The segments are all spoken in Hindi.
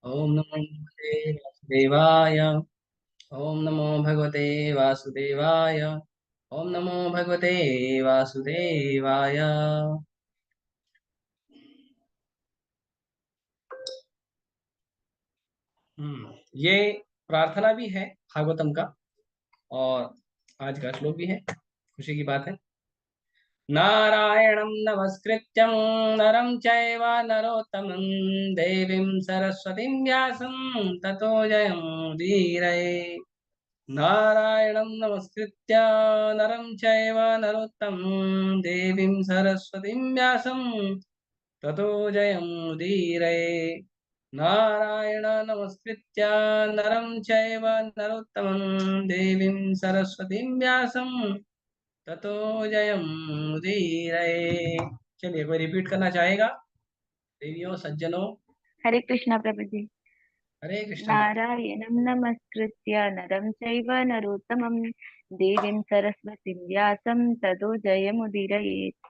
ओम नमो भगवते वासुदेवाय। ओम नमो भगवते वासुदेवाय। ओम नमो भगवते वासुदेवाय। ये प्रार्थना भी है भागवतम का, और आज का श्लोक भी है। खुशी की बात है। नारायणं नमस्कृत्यं नरं चैव नरोत्तमं देवीं सरस्वतीं व्यासं ततो जयमुदीरये। नारायणं नमस्कृत्य नरं चैव नरोत्तमं देवीं सरस्वतीं व्यासं ततो जयमुदीरये। नारायण नमस्कृत्य नरं चैव नरोत्तमं देवीं सरस्वतीं व्यासं ततो जयमुदीरये। चलिए, कोई रिपीट करना चाहेगा? देवियों, सज्जनों। हरे कृष्णा प्रभु जी। हरे कृष्ण माता। नारायणं नमस्कृत्य नरं चैव नरोत्तमं देवीं सरस्वतीं व्यासं ततो जयमुदीरयेत्।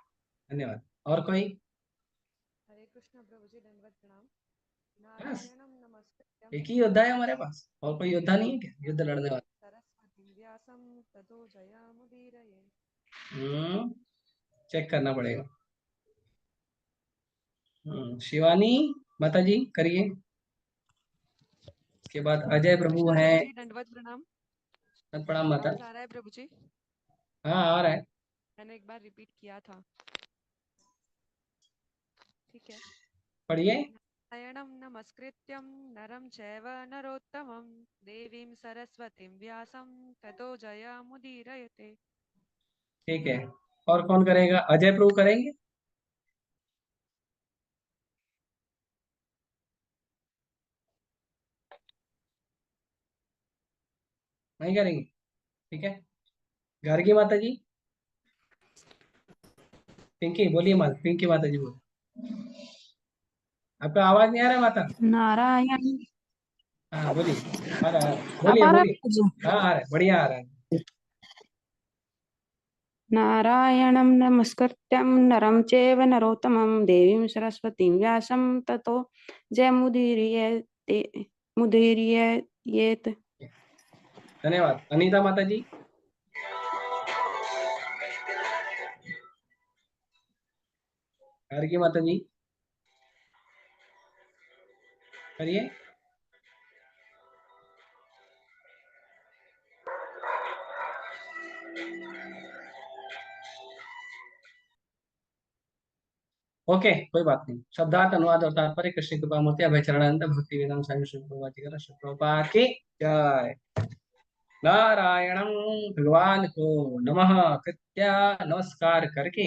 धन्यवाद। और कोई? हरे कृष्ण प्रभु जी, दंडवत प्रणाम। बस नारायणं नमस्कृत्यं एक ही योद्धा है हमारे पास, और कोई योद्धा नहीं है क्या युद्ध लड़ने वाला? सरस्वतीं व्यासं ततो जयमुदीरये। चेक करना पड़ेगा। शिवानी माता जी करिए। उसके बाद अजय हरे प्रभु कृष्ण हैं। प्रभु जी, दंडवत प्रणाम। प्रणाम माता। आवाज आ रहा है प्रभु जी? हाँ, आ रहा है। मैंने एक बार रिपीट किया था, ठीक है। पढ़िए। नारायणं नमस्कृत्यं नरं चैव नरोत्तमं देवीं सरस्वतीं व्यासं ततो जयमुदीरयते। ठीक है। और कौन करेगा? अजय प्रभु करेंगे? नहीं करेंगे? ठीक है। गार्गी माता जी। पिंकी बोलिए, माता पिंकी माता जी बोलिए। आपका आवाज नहीं आ रहा है माता? नारायण। हाँ बोलिए। आ रहा है, अब बोलिए आ रहा है बोलिए। प्रभु जी? हाँ आ रहा है, बढ़िया आ रहा है। नारायणं नमस्कृत्यं नरं चैव नरोत्तमं देवीं सरस्वतीं व्यासं ततो जयमुदीरयेत् मुदीरयेत्। धन्यवाद। अनीता माता जी। गार्गी माता जी करिए। ओके, कोई बात नहीं। शब्दार्थ अनुवाद और तात्पर्य कृष्ण कृपा मूर्ति अभय चरणानंद भक्ति वेदांत स्वामी श्री प्रभुपाद की जय। नारायणं भगवान को नमः कृत्या नमस्कार करके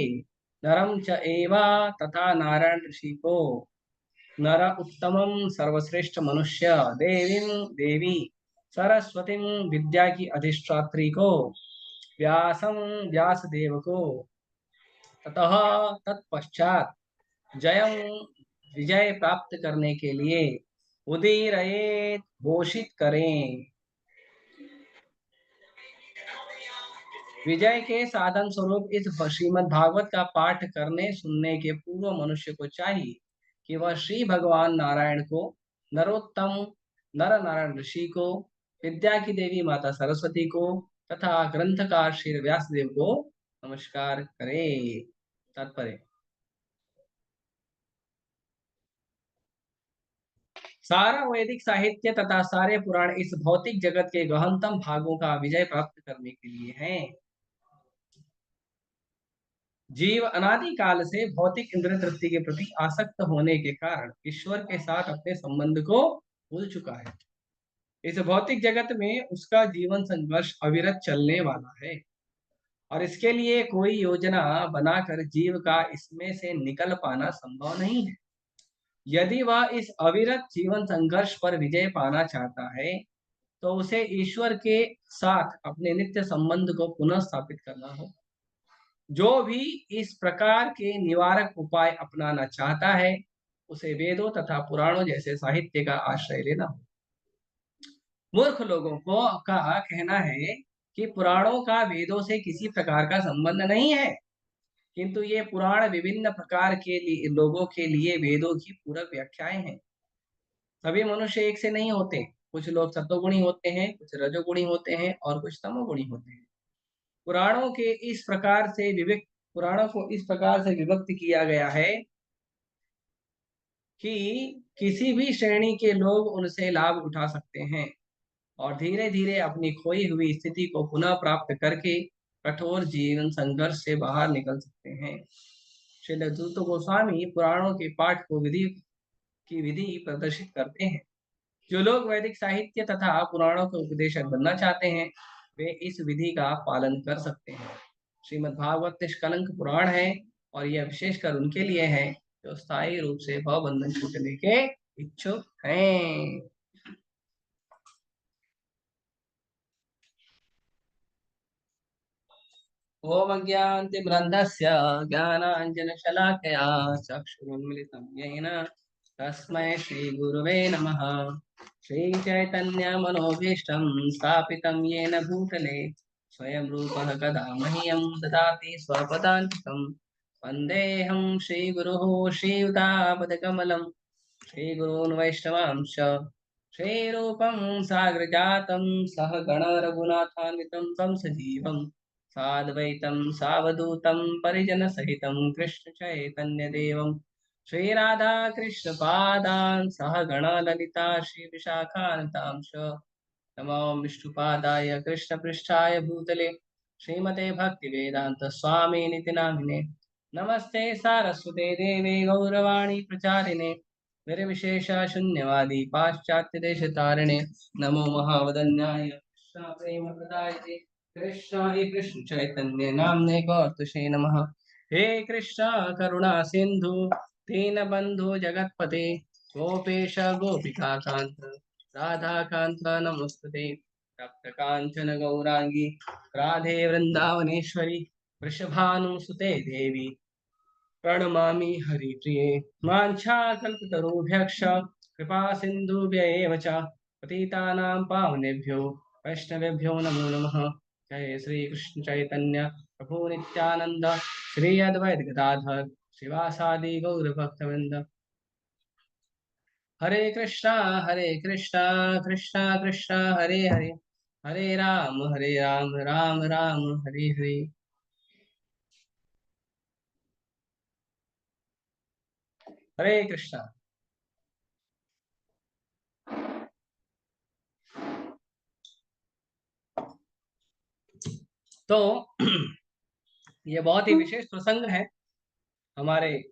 नरम च एवा तथा नारायण ऋषि को नर उत्तमम सर्वश्रेष्ठ मनुष्य देवीं देवी सरस्वतीं विद्या की अधिष्ठात्री को व्यासं व्यास देव को ततः तत्पश्चात जयं विजय प्राप्त करने के लिए उदीरयेत घोषित करें। विजय के साधन स्वरूप इस श्रीमद् भागवत का पाठ करने सुनने के पूर्व मनुष्य को चाहिए कि वह श्री भगवान नारायण को, नरोत्तम नर नारायण ऋषि को, विद्या की देवी माता सरस्वती को तथा ग्रंथकार श्री व्यासदेव को नमस्कार करे। तात्पर्य: सारा वैदिक साहित्य तथा सारे पुराण इस भौतिक जगत के गहनतम भागों का विजय प्राप्त करने के लिए हैं। जीव अनादि काल से भौतिक इंद्रिय तृप्ति के प्रति आसक्त होने के कारण ईश्वर के साथ अपने संबंध को भूल चुका है। इस भौतिक जगत में उसका जीवन संघर्ष अविरत चलने वाला है, और इसके लिए कोई योजना बनाकर जीव का इसमें से निकल पाना संभव नहीं है। यदि वह इस अविरत जीवन संघर्ष पर विजय पाना चाहता है तो उसे ईश्वर के साथ अपने नित्य संबंध को पुनः स्थापित करना हो। जो भी इस प्रकार के निवारक उपाय अपनाना चाहता है उसे वेदों तथा पुराणों जैसे साहित्य का आश्रय लेना हो। मूर्ख लोगों को का कहना है कि पुराणों का वेदों से किसी प्रकार का संबंध नहीं है, किंतु ये पुराण विभिन्न प्रकार के लोगों के लिए वेदों की पूरक व्याख्याएं हैं। सभी मनुष्य एक से नहीं होते, कुछ लोग सत्वगुणी होते हैं, कुछ रजोगुणी होते हैं और कुछ तमोगुणी होते हैं। पुराणों के इस प्रकार से विवेक पुराणों को इस प्रकार से विभक्त किया गया है कि किसी भी श्रेणी के लोग उनसे लाभ उठा सकते हैं और धीरे धीरे अपनी खोई हुई स्थिति को पुनः प्राप्त करके कठोर जीवन संघर्ष से बाहर निकल सकते हैं। श्री अद्वैत गोस्वामी पुराणों के पाठ को विधि प्रदर्शित करते हैं। जो लोग वैदिक साहित्य तथा पुराणों के उपदेशक बनना चाहते हैं वे इस विधि का पालन कर सकते हैं। श्रीमद् भागवत निष्कलंक पुराण है और यह विशेषकर उनके लिए है जो स्थायी रूप से भवबंधन छूटने के इच्छुक हैं। ओम अज्ञानतिमिरन्धस्य ज्ञानाञ्जनशलाकया चक्षुरुन्मिलितं येन तस्मै श्रीगुरुवे नमः। श्रीचैतन्यमनोभीष्टं स्थापितं येन भूतले स्वयं रूपः कदा मह्यं ददाति स्वपदान्तिकं। वन्देऽहं श्रीगुरुः श्रीयुतापदकमलं श्रीगुरून् वैष्णवांश्च श्रीरूपं साग्रजातं सहगण रघुनाथान्वितं तं सजीवम् साद्वैतं सावधूतं परिजनसहितं कृष्णचैतन्यदेवं श्रीराधा कृष्णपादान् सहगण ललिता श्रीविशाखान्वितांश्च नमो विष्णुपादाय कृष्णपृष्ठाय भूतले श्रीमते भक्तिवेदांत स्वामिनिति नामिने नमस्ते सारस्वते देवे गौरवाणी प्रचारिणे निर्विशेष शून्यवादी पाश्चात्य देश तारिणे नमो महावदन्याय कृष्ण प्रेम प्रदायते कृष्ण हे कृष्ण चैतन्य नामने गौतुषे नमः। हे कृष्ण करुणा सिंधु दीनबंधु जगतपते गोपेश गोपिका कांत राधा कांत नमस्ते। तप्त कांचन गौरांगी राधे वृंदावनेश्वरी वृषभानुसुते देवी प्रणमामि हरिप्रिये। वाञ्छाकल्पतरुभ्यश्च कृपा सिन्धुभ्य एव च पतितानां पावनेभ्यो वैष्णवेभ्यो नमो नमः। जय श्री कृष्ण चैतन्य प्रभु नित्यानंद श्री अद्वैत गदाधर शिवासादि गौर भक्तवृंद। हरे कृष्णा कृष्णा कृष्णा हरे हरे हरे राम राम राम हरे हरे। हरे कृष्णा। तो ये बहुत ही विशेष प्रसंग है हमारे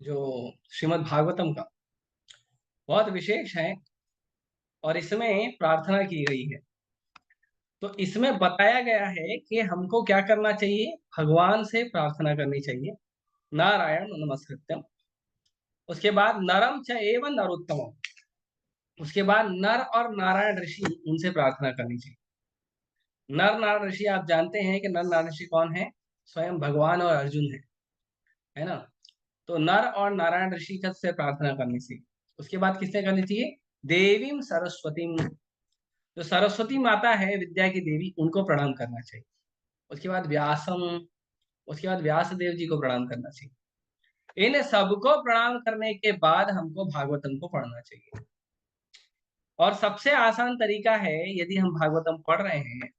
जो श्रीमद् भागवतम का, बहुत विशेष है और इसमें प्रार्थना की गई है। तो इसमें बताया गया है कि हमको क्या करना चाहिए, भगवान से प्रार्थना करनी चाहिए, नारायण नमस्कृत्यम। उसके बाद नरम च एवं नरोत्तमम, उसके बाद नर और नारायण ऋषि उनसे प्रार्थना करनी चाहिए। नर नारायण ऋषि आप जानते हैं कि नर नारायण ऋषि कौन है, स्वयं भगवान और अर्जुन है ना। तो नर और नारायण ऋषि से प्रार्थना करनी चाहिए। उसके बाद किससे करनी चाहिए, देवीम सरस्वती, जो सरस्वती माता है विद्या की देवी, उनको प्रणाम करना चाहिए। उसके बाद व्यासम, उसके बाद व्यास देव जी को प्रणाम करना चाहिए। इन सबको प्रणाम करने के बाद हमको भागवतम को पढ़ना चाहिए। और सबसे आसान तरीका है, यदि हम भागवतम पढ़ रहे हैं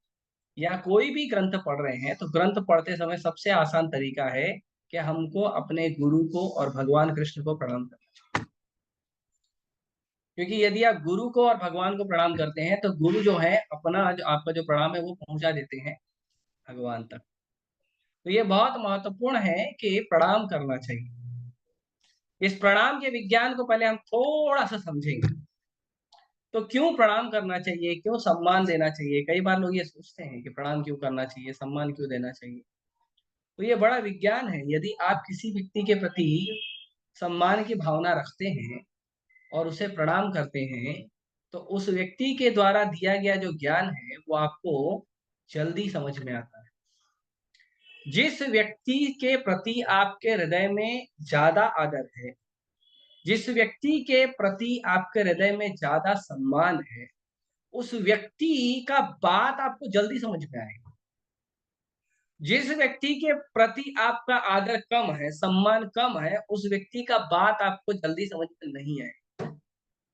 या कोई भी ग्रंथ पढ़ रहे हैं, तो ग्रंथ पढ़ते समय सबसे आसान तरीका है कि हमको अपने गुरु को और भगवान कृष्ण को प्रणाम करना चाहिए। क्योंकि यदि आप गुरु को और भगवान को प्रणाम करते हैं तो गुरु जो है अपना जो आपका जो प्रणाम है वो पहुंचा देते हैं भगवान तक। तो ये बहुत महत्वपूर्ण है कि प्रणाम करना चाहिए। इस प्रणाम के विज्ञान को पहले हम थोड़ा सा समझेंगे। तो क्यों प्रणाम करना चाहिए, क्यों सम्मान देना चाहिए। कई बार लोग ये सोचते हैं कि प्रणाम क्यों करना चाहिए, सम्मान क्यों देना चाहिए। तो ये बड़ा विज्ञान है। यदि आप किसी व्यक्ति के प्रति सम्मान की भावना रखते हैं और उसे प्रणाम करते हैं तो उस व्यक्ति के द्वारा दिया गया जो ज्ञान है वो आपको जल्दी समझ में आता है। जिस व्यक्ति के प्रति आपके हृदय में ज्यादा आदर है, जिस व्यक्ति के प्रति आपके हृदय में ज्यादा सम्मान है, उस व्यक्ति का बात आपको जल्दी समझ में आएगा। जिस व्यक्ति के प्रति आपका आदर कम है, सम्मान कम है, उस व्यक्ति का बात आपको जल्दी समझ में नहीं आएगा।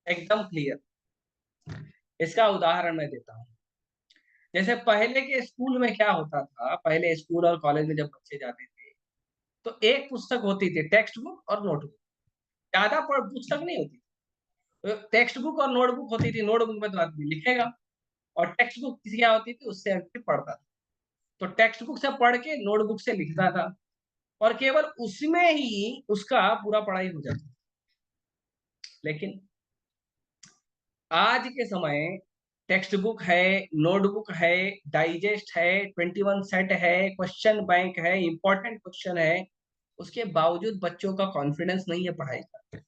एकदम क्लियर। इसका उदाहरण मैं देता हूँ। जैसे पहले के स्कूल में क्या होता था, पहले स्कूल और कॉलेज में जब बच्चे जाते थे तो एक पुस्तक होती थी, टेक्स्ट बुक और नोटबुक। ज्यादा पुस्तक नहीं होती। तो टेक्स्ट बुक और नोटबुक होती थी, नोटबुक में तो आदमी लिखेगा, और टेक्स्ट बुक क्या होती थी, उससे आदमी पढ़ता था। तो टेक्स्ट बुक से पढ़ के नोटबुक से लिखता था, और केवल उसमें ही उसका पूरा पढ़ाई हो जाता। लेकिन आज के समय टेक्स्ट बुक है, नोटबुक है, डाइजेस्ट है, 21 सेट है, क्वेश्चन बैंक है, इंपॉर्टेंट क्वेश्चन है, उसके बावजूद बच्चों का कॉन्फिडेंस नहीं है पढ़ाई का।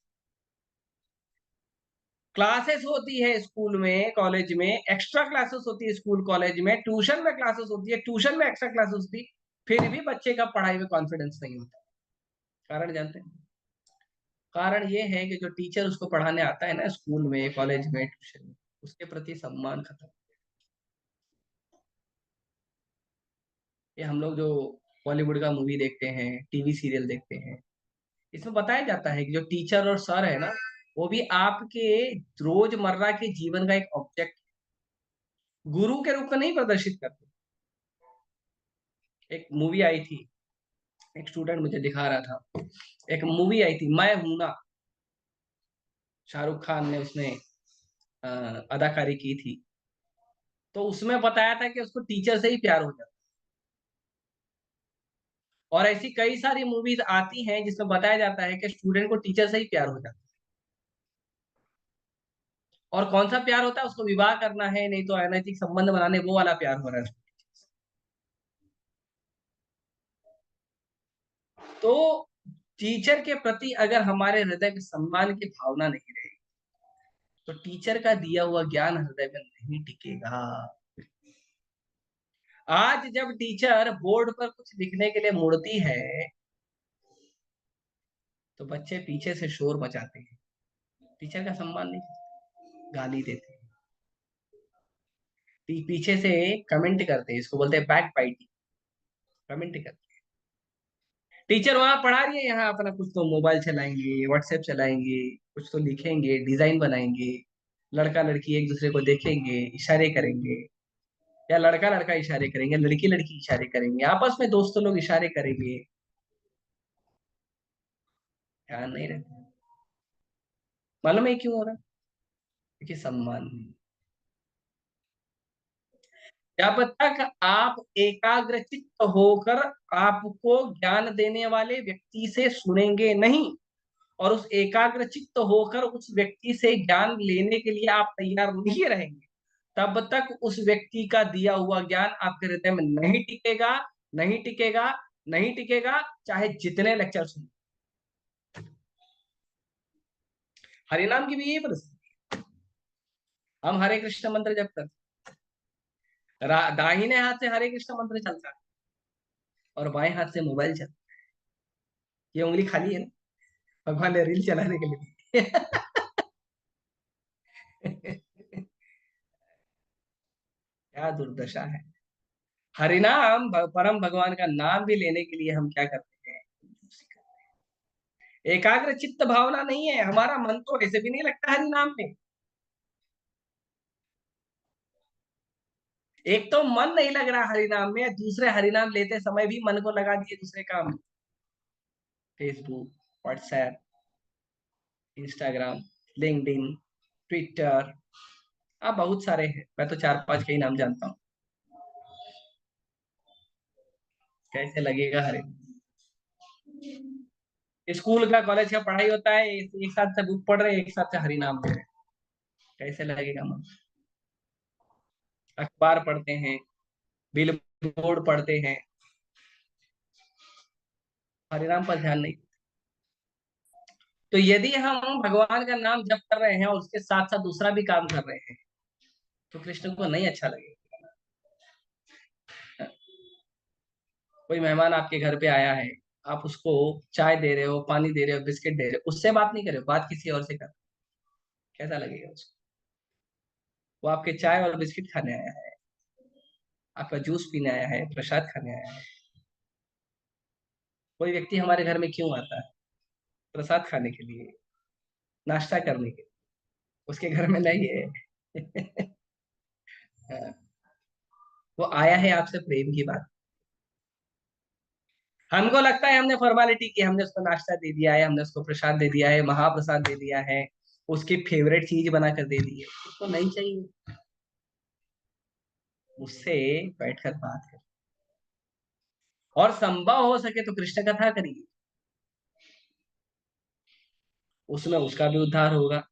क्लासेस होती है स्कूल में, कॉलेज में एक्स्ट्रा क्लासेस होती है, स्कूल कॉलेज में ट्यूशन में क्लासेस होती है, ट्यूशन में एक्स्ट्रा क्लासेस होती है, फिर भी बच्चे का पढ़ाई में कॉन्फिडेंस नहीं होता। कारण जानते हैं? कारण ये है कि जो टीचर उसको पढ़ाने आता है ना, स्कूल में, कॉलेज में, ट्यूशन में, उसके प्रति सम्मान खत्म। ये हम लोग जो बॉलीवुड का मूवी देखते हैं, टीवी सीरियल देखते हैं, इसमें बताया जाता है कि जो टीचर और सर है ना, वो भी आपके रोजमर्रा के जीवन का एक ऑब्जेक्ट, गुरु के रूप में नहीं प्रदर्शित करते। एक मूवी आई थी, एक स्टूडेंट मुझे दिखा रहा था, एक मूवी आई थी मैं हूं ना, शाहरुख खान ने उसने अदाकारी की थी। तो उसमें बताया था कि उसको टीचर से ही प्यार हो जाता। और ऐसी कई सारी मूवीज आती हैं जिसमें बताया जाता है कि स्टूडेंट को टीचर से ही प्यार हो जाता है। और कौन सा प्यार होता है, उसको विवाह करना है, नहीं तो अनैतिक संबंध बनाने, वो वाला प्यार हो रहा है। तो टीचर के प्रति अगर हमारे हृदय में सम्मान की भावना नहीं रहेगी, तो टीचर का दिया हुआ ज्ञान हृदय में नहीं टिकेगा। आज जब टीचर बोर्ड पर कुछ लिखने के लिए मुड़ती है, तो बच्चे पीछे से शोर मचाते हैं, टीचर का सम्मान नहीं करते, गाली देते हैं, पीछे से कमेंट करते हैं, इसको बोलते हैं बैक बाइटिंग, कमेंट करते हैं। टीचर वहां पढ़ा रही है, यहाँ अपना कुछ तो मोबाइल चलाएंगे, व्हाट्सएप चलाएंगे, कुछ तो लिखेंगे, डिजाइन बनाएंगे, लड़का लड़की एक दूसरे को देखेंगे, इशारे करेंगे, या लड़का लड़का इशारे करेंगे, लड़की लड़की इशारे करेंगे, आपस में दोस्तों लोग इशारे करेंगे। ध्यान नहीं रहता। मालूम है क्यों हो रहा है? क्योंकि सम्मान नहीं। जब तक आप एकाग्रचित्त होकर आपको ज्ञान देने वाले व्यक्ति से सुनेंगे नहीं, और उस एकाग्रचित्त होकर उस व्यक्ति से ज्ञान लेने के लिए आप तैयार नहीं रहेंगे, तब तक उस व्यक्ति का दिया हुआ ज्ञान आपके हृदय में नहीं टिकेगा, नहीं टिकेगा, नहीं टिकेगा, चाहे जितने लेक्चर सुने। हरिनाम की भी यही परिस्थिति। हम हरे कृष्ण मंत्र जब करते, दाहिने हाथ से हरे कृष्ण मंत्र चलता है और बाएं हाथ से मोबाइल चलता है। ये उंगली खाली है ना, भगवान ने रील चलाने के लिए क्या दुर्दशा है। हरिनाम परम भगवान का नाम भी लेने के लिए हम क्या करते हैं, एकाग्र चित्त भावना नहीं है, हमारा मन तो ऐसे भी नहीं लगता हरिनाम में। एक तो मन नहीं लग रहा हरिनाम में, दूसरे हरिनाम लेते समय भी मन को लगा दिए दूसरे काम, Facebook, WhatsApp, Instagram, LinkedIn, Twitter, अब बहुत सारे हैं, मैं तो 4-5 के ही नाम जानता हूँ। कैसे लगेगा हरे? स्कूल का, कॉलेज का पढ़ाई होता है, एक साथ से बुक पढ़ रहे, एक साथ से हरि नाम ले रहे, कैसे लगेगा मन? अखबार पढ़ते हैं, बिल बोर्ड पढ़ते हैं, हरिनाम पर ध्यान नहीं। तो यदि हम भगवान का नाम जप कर रहे हैं और उसके साथ साथ दूसरा भी काम कर रहे हैं, तो कृष्ण को नहीं अच्छा लगेगा। कोई मेहमान आपके घर पे आया है, आप उसको चाय दे रहे हो, पानी दे रहे हो, बिस्किट दे रहे हो, उससे बात नहीं कर रहे हो, बात किसी और से कर रहे हो, कैसा लगेगा उसको? वो आपके चाय और बिस्किट खाने आया है, आपका जूस पीने आया है, प्रसाद खाने आया है। कोई व्यक्ति हमारे घर में क्यों आता है? प्रसाद खाने के लिए, नाश्ता करने के लिए। उसके घर में नहीं है। हाँ, वो आया है आपसे प्रेम की बात। हमको लगता है हमने फॉर्मेलिटी की, हमने उसको नाश्ता दे दिया है, हमने उसको प्रसाद दे दिया है, महाप्रसाद दे दिया है, उसकी फेवरेट चीज बना कर दे दी है। उसको नहीं चाहिए, उससे बैठकर बात कर, और संभव हो सके तो कृष्ण कथा करिए, उसमें उसका भी उद्धार होगा,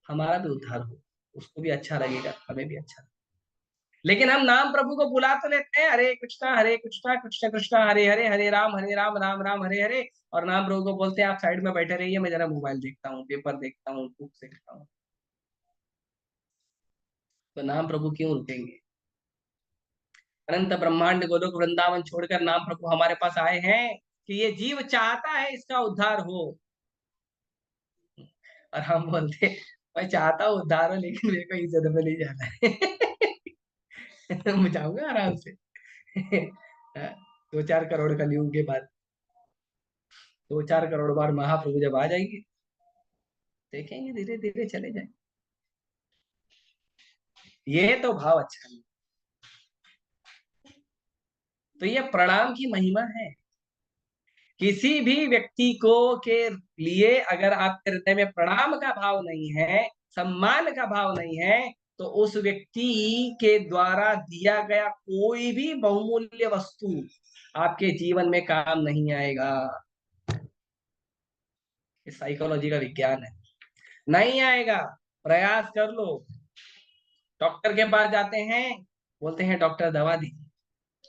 हमारा भी उद्धार होगा, उसको भी अच्छा लगेगा, हमें भी अच्छा लगेगा। लेकिन हम नाम प्रभु को बुला तो लेते हैं, हरे कृष्णा कृष्ण कृष्णा हरे हरे, हरे राम राम राम हरे हरे, और नाम प्रभु को बोलते हैं आप साइड में बैठे रहिए, मैं जरा मोबाइल देखता हूँ, पेपर देखता हूँ, बुक देखता हूँ। तो नाम प्रभु क्यों रुकेंगे? अनंत ब्रह्मांड गोलोक वृंदावन छोड़कर नाम प्रभु हमारे पास आए हैं कि ये जीव चाहता है इसका उद्धार हो, और हम बोलते मैं चाहता हूँ उद्धार हो, लेकिन मेरे को इज्जत में नहीं जाना है। मैं जाऊंगा आराम से। 2-4 करोड़ कलयुग के बाद, 2-4 करोड़ बार महाप्रभु जब आ जाएंगे, देखेंगे धीरे धीरे चले जाए। ये तो भाव अच्छा नहीं। तो ये प्रणाम की महिमा है। किसी भी व्यक्ति को के लिए अगर आपके हृदय में प्रणाम का भाव नहीं है, सम्मान का भाव नहीं है, तो उस व्यक्ति के द्वारा दिया गया कोई भी बहुमूल्य वस्तु आपके जीवन में काम नहीं आएगा। ये साइकोलॉजी का विज्ञान है, नहीं आएगा। प्रयास कर लो। डॉक्टर के पास जाते हैं, बोलते हैं डॉक्टर दवा दीजिए,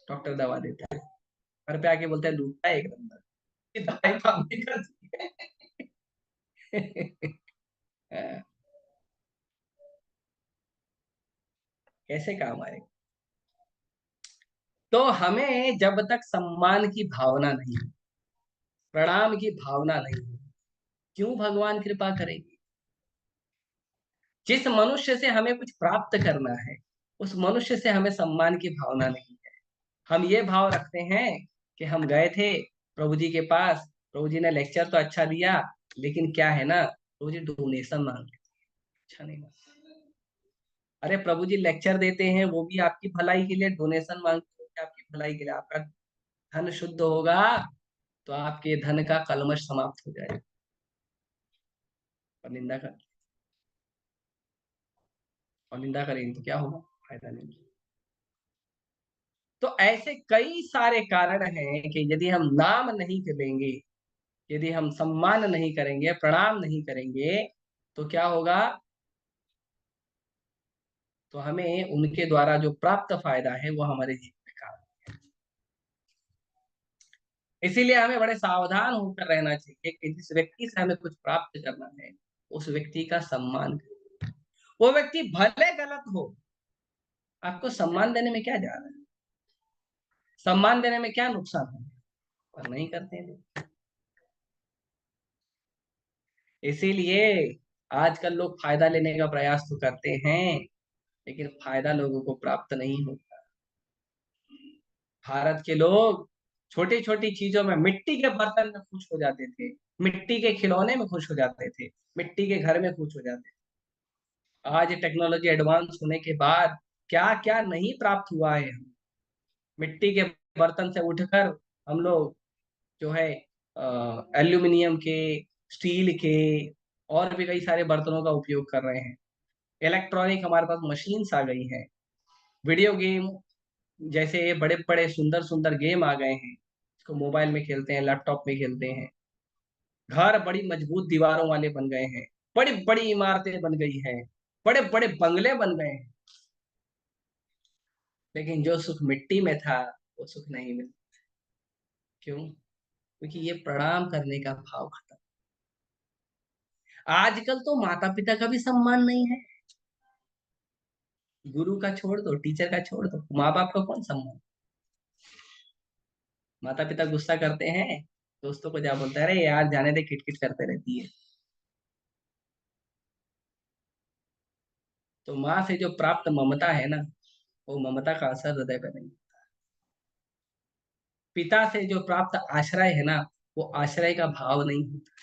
डॉक्टर दवा देता है, घर पे आके बोलते हैं लूटता है एक नंबर, दवाई काम नहीं करती है। कैसे काम आएगा? तो हमें जब तक सम्मान की भावना नहीं, प्रणाम की भावना नहीं, क्यों भगवान कृपा करेंगे? जिस मनुष्य से हमें कुछ प्राप्त करना है, उस मनुष्य से हमें सम्मान की भावना नहीं है। हम ये भाव रखते हैं कि हम गए थे प्रभु जी के पास, प्रभु जी ने लेक्चर तो अच्छा दिया, लेकिन क्या है ना, प्रभु जी डोनेशन मांग रहे थे, अच्छा नहीं मांग। अरे प्रभु जी लेक्चर देते हैं वो भी आपकी भलाई के लिए, डोनेशन मांगते हैं आपकी भलाई के लिए। आपका धन शुद्ध होगा तो आपके धन का कलमश समाप्त हो जाएगा। और निंदा करेंगे तो क्या होगा? फायदा नहीं। तो ऐसे कई सारे कारण हैं कि यदि हम नाम नहीं करेंगे, यदि हम सम्मान नहीं करेंगे, प्रणाम नहीं करेंगे, तो क्या होगा? तो हमें उनके द्वारा जो प्राप्त फायदा है वो हमारे जीवन में काम। इसीलिए हमें बड़े सावधान होकर रहना चाहिए कि जिस व्यक्ति से हमें कुछ प्राप्त करना है, उस व्यक्ति का सम्मान करें। वो व्यक्ति भले गलत हो, आपको सम्मान देने में क्या जा रहा है? सम्मान देने में क्या नुकसान है? पर नहीं करते हैं लोग। इसीलिए आजकल लोग फायदा लेने का प्रयास तो करते हैं, लेकिन फायदा लोगों को प्राप्त नहीं होता। भारत के लोग छोटी छोटी चीजों में, मिट्टी के बर्तन में खुश हो जाते थे, मिट्टी के खिलौने में खुश हो जाते थे, मिट्टी के घर में खुश हो जाते थे। आज एडवांस होने के बाद क्या क्या नहीं प्राप्त हुआ है। मिट्टी के बर्तन से उठकर हम लोग जो है एल्यूमिनियम के, स्टील के, और भी कई सारे बर्तनों का उपयोग कर रहे हैं। इलेक्ट्रॉनिक हमारे पास मशीन्स आ गई हैं, वीडियो गेम जैसे बड़े बड़े सुंदर सुंदर गेम आ गए हैं, इसको मोबाइल में खेलते हैं, लैपटॉप में खेलते हैं। घर बड़ी मजबूत दीवारों वाले बन गए हैं, बड़ी बड़ी इमारतें बन गई हैं, बड़े बड़े बंगले बन गए हैं, लेकिन जो सुख मिट्टी में था वो सुख नहीं मिला। क्यों? क्योंकि ये प्रणाम करने का भाव खत्म। आजकल तो माता पिता का भी सम्मान नहीं है। गुरु का छोड़ दो, टीचर का छोड़ दो, माँ बाप का कौन सम्मान? माता पिता गुस्सा करते हैं, दोस्तों को जा बोलता है अरे यार जाने दे, किटकिट करते रहती है। तो माँ से जो प्राप्त ममता है ना, वो ममता का असर हृदय पर नहीं। पिता से जो प्राप्त आश्रय है ना, वो आश्रय का भाव नहीं होता।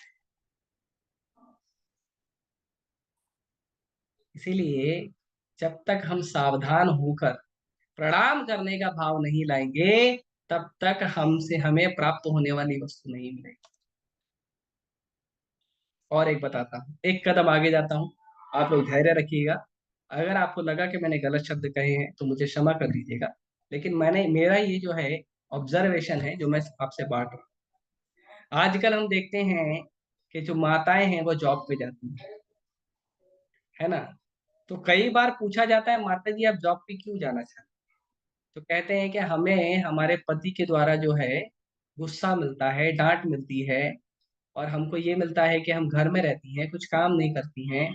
इसीलिए जब तक हम सावधान होकर प्रणाम करने का भाव नहीं लाएंगे, तब तक हमसे हमें प्राप्त होने वाली वस्तु नहीं मिलेगी। और एक बताता हूँ, एक कदम आगे जाता हूँ, आप लोग धैर्य रखिएगा। अगर आपको लगा कि मैंने गलत शब्द कहे हैं तो मुझे क्षमा कर दीजिएगा, लेकिन मेरा ये जो है ऑब्जर्वेशन है जो मैं आपसे बांट रहा हूँ। आजकल हम देखते हैं कि जो माताएं हैं वो जॉब पे जाती हैं, है ना। तो कई बार पूछा जाता है, माता जी आप जॉब पे क्यों जाना चाहते हैं? तो कहते हैं कि हमें हमारे पति के द्वारा जो है गुस्सा मिलता है, डांट मिलती है, और हमको ये मिलता है कि हम घर में रहती हैं, कुछ काम नहीं करती हैं,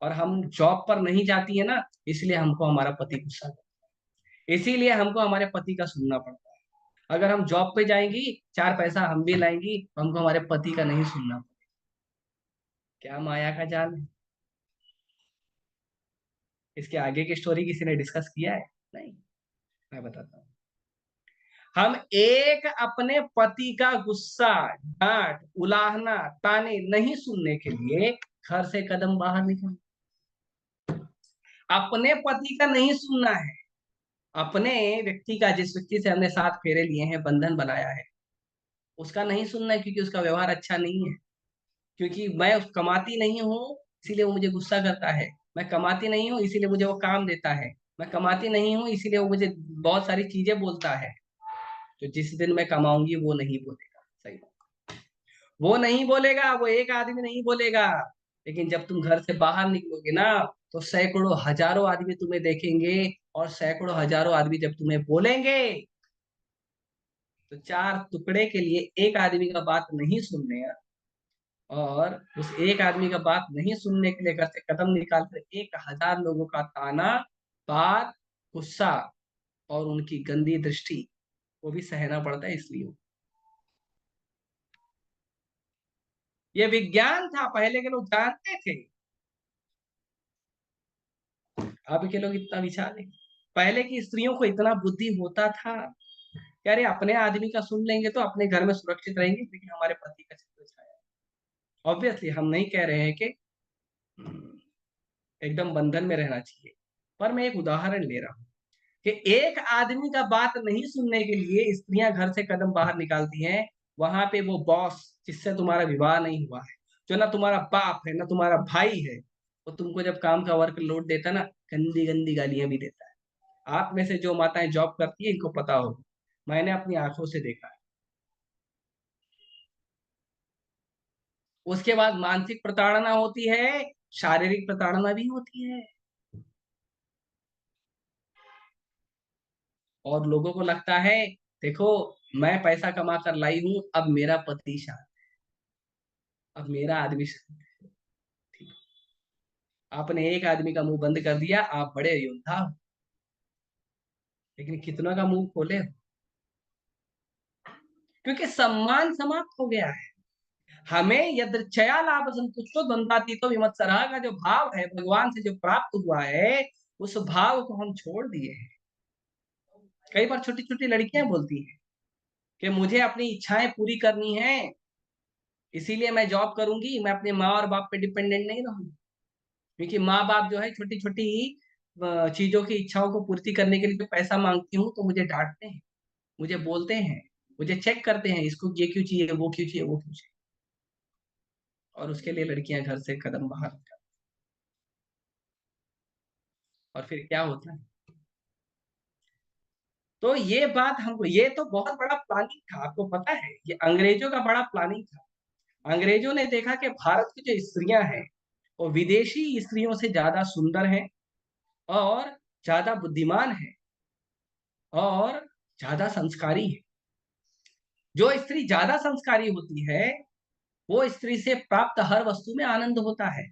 और हम जॉब पर नहीं जाती है ना, इसलिए हमको हमारा पति गुस्सा करता है, इसीलिए हमको हमारे पति का सुनना पड़ता है। अगर हम जॉब पे जाएंगी, 4 पैसा हम भी लाएंगी, तो हमको हमारे पति का नहीं सुनना पड़ेगा। क्या माया का जाल है। इसके आगे की स्टोरी किसी ने डिस्कस किया है? नहीं, मैं बताता हूँ। हम एक अपने पति का गुस्सा, डांट, उलाहना, ताने नहीं सुनने के लिए घर से कदम बाहर निकल, अपने पति का नहीं सुनना है। अपने व्यक्ति का, जिस व्यक्ति से हमने 7 फेरे लिए हैं, बंधन बनाया है, उसका नहीं सुनना है, क्योंकि उसका व्यवहार अच्छा नहीं है, क्योंकि मैं कमाती नहीं हूँ इसीलिए वो मुझे गुस्सा करता है, मैं कमाती नहीं हूँ इसीलिए मुझे वो काम देता है, मैं कमाती नहीं हूँ इसीलिए वो मुझे बहुत सारी चीजें बोलता है। तो जिस दिन मैं कमाऊंगी वो नहीं बोलेगा, सही बात, वो नहीं बोलेगा, वो एक आदमी नहीं बोलेगा। लेकिन जब तुम घर से बाहर निकलोगे ना, तो सैकड़ों हजारों आदमी तुम्हें देखेंगे, और सैकड़ों हजारों आदमी जब तुम्हें बोलेंगे, तो 4 टुकड़े के लिए एक आदमी का बात नहीं सुनने, और उस एक आदमी का बात नहीं सुनने के लिए घर से कदम निकाल कर 1000 लोगों का ताना, बात, गुस्सा और उनकी गंदी दृष्टि, वो भी सहना पड़ता है। इसलिए ये विज्ञान था, पहले के लोग जानते थे, अब के लोग इतना विचार नहीं। पहले की स्त्रियों को इतना बुद्धि होता था कि अरे अपने आदमी का सुन लेंगे तो अपने घर में सुरक्षित रहेंगे, लेकिन हमारे पति का छत्र छाया। ऑब्वियसली हम नहीं कह रहे हैं कि एकदम बंधन में रहना चाहिए, पर मैं एक उदाहरण ले रहा हूँ कि एक आदमी का बात नहीं सुनने के लिए स्त्रियां घर से कदम बाहर निकालती हैं। वहां पे वो बॉस जिससे तुम्हारा विवाह नहीं हुआ है, जो ना तुम्हारा बाप है ना तुम्हारा भाई है, वो तुमको जब काम का वर्क लोड देता है ना, गंदी गंदी गालियां भी देता है। आप में से जो माताएं जॉब करती है इनको पता होगा, मैंने अपनी आंखों से देखा है। उसके बाद मानसिक प्रताड़ना होती है, शारीरिक प्रताड़ना भी होती है, और लोगों को लगता है देखो मैं पैसा कमा कर लाई हूं, अब मेरा पति शांत, अब मेरा आदमी शांत है। ठीक। आपने एक आदमी का मुंह बंद कर दिया, आप बड़े योद्धा हो, लेकिन कितनों का मुंह खोले हो? क्योंकि सम्मान समाप्त हो गया है। हमें यदृच्छया लाभ संतुष्टो द्वंद्वातीतो विमत्सरः का जो भाव है भगवान से जो प्राप्त हुआ है, उस भाव को हम छोड़ दिए हैं। कई बार छोटी छोटी लड़कियां बोलती हैं कि मुझे अपनी इच्छाएं पूरी करनी है, इसीलिए मैं जॉब करूंगी, मैं अपने माँ और बाप पे डिपेंडेंट नहीं रहूंगी। क्योंकि माँ बाप जो है छोटी छोटी चीजों की इच्छाओं को पूर्ति करने के लिए जो पैसा मांगती हूँ, तो मुझे डांटते हैं, मुझे बोलते हैं, मुझे चेक करते हैं, इसको ये क्यों चाहिए, वो क्यों चाहिए, वो क्यों चाहिए, और उसके लिए लड़कियां घर से कदम बाहर निकालती हैं। और फिर क्या होता है? तो ये बात हमको, ये तो बहुत बड़ा प्लानिंग था, आपको पता है, ये अंग्रेजों का बड़ा प्लानिंग था। अंग्रेजों ने देखा कि भारत की जो स्त्रियां हैं वो विदेशी स्त्रियों से ज्यादा सुंदर हैं, और ज्यादा बुद्धिमान हैं, और ज्यादा संस्कारी है। जो स्त्री ज्यादा संस्कारी होती है, वो स्त्री से प्राप्त हर वस्तु में आनंद होता है।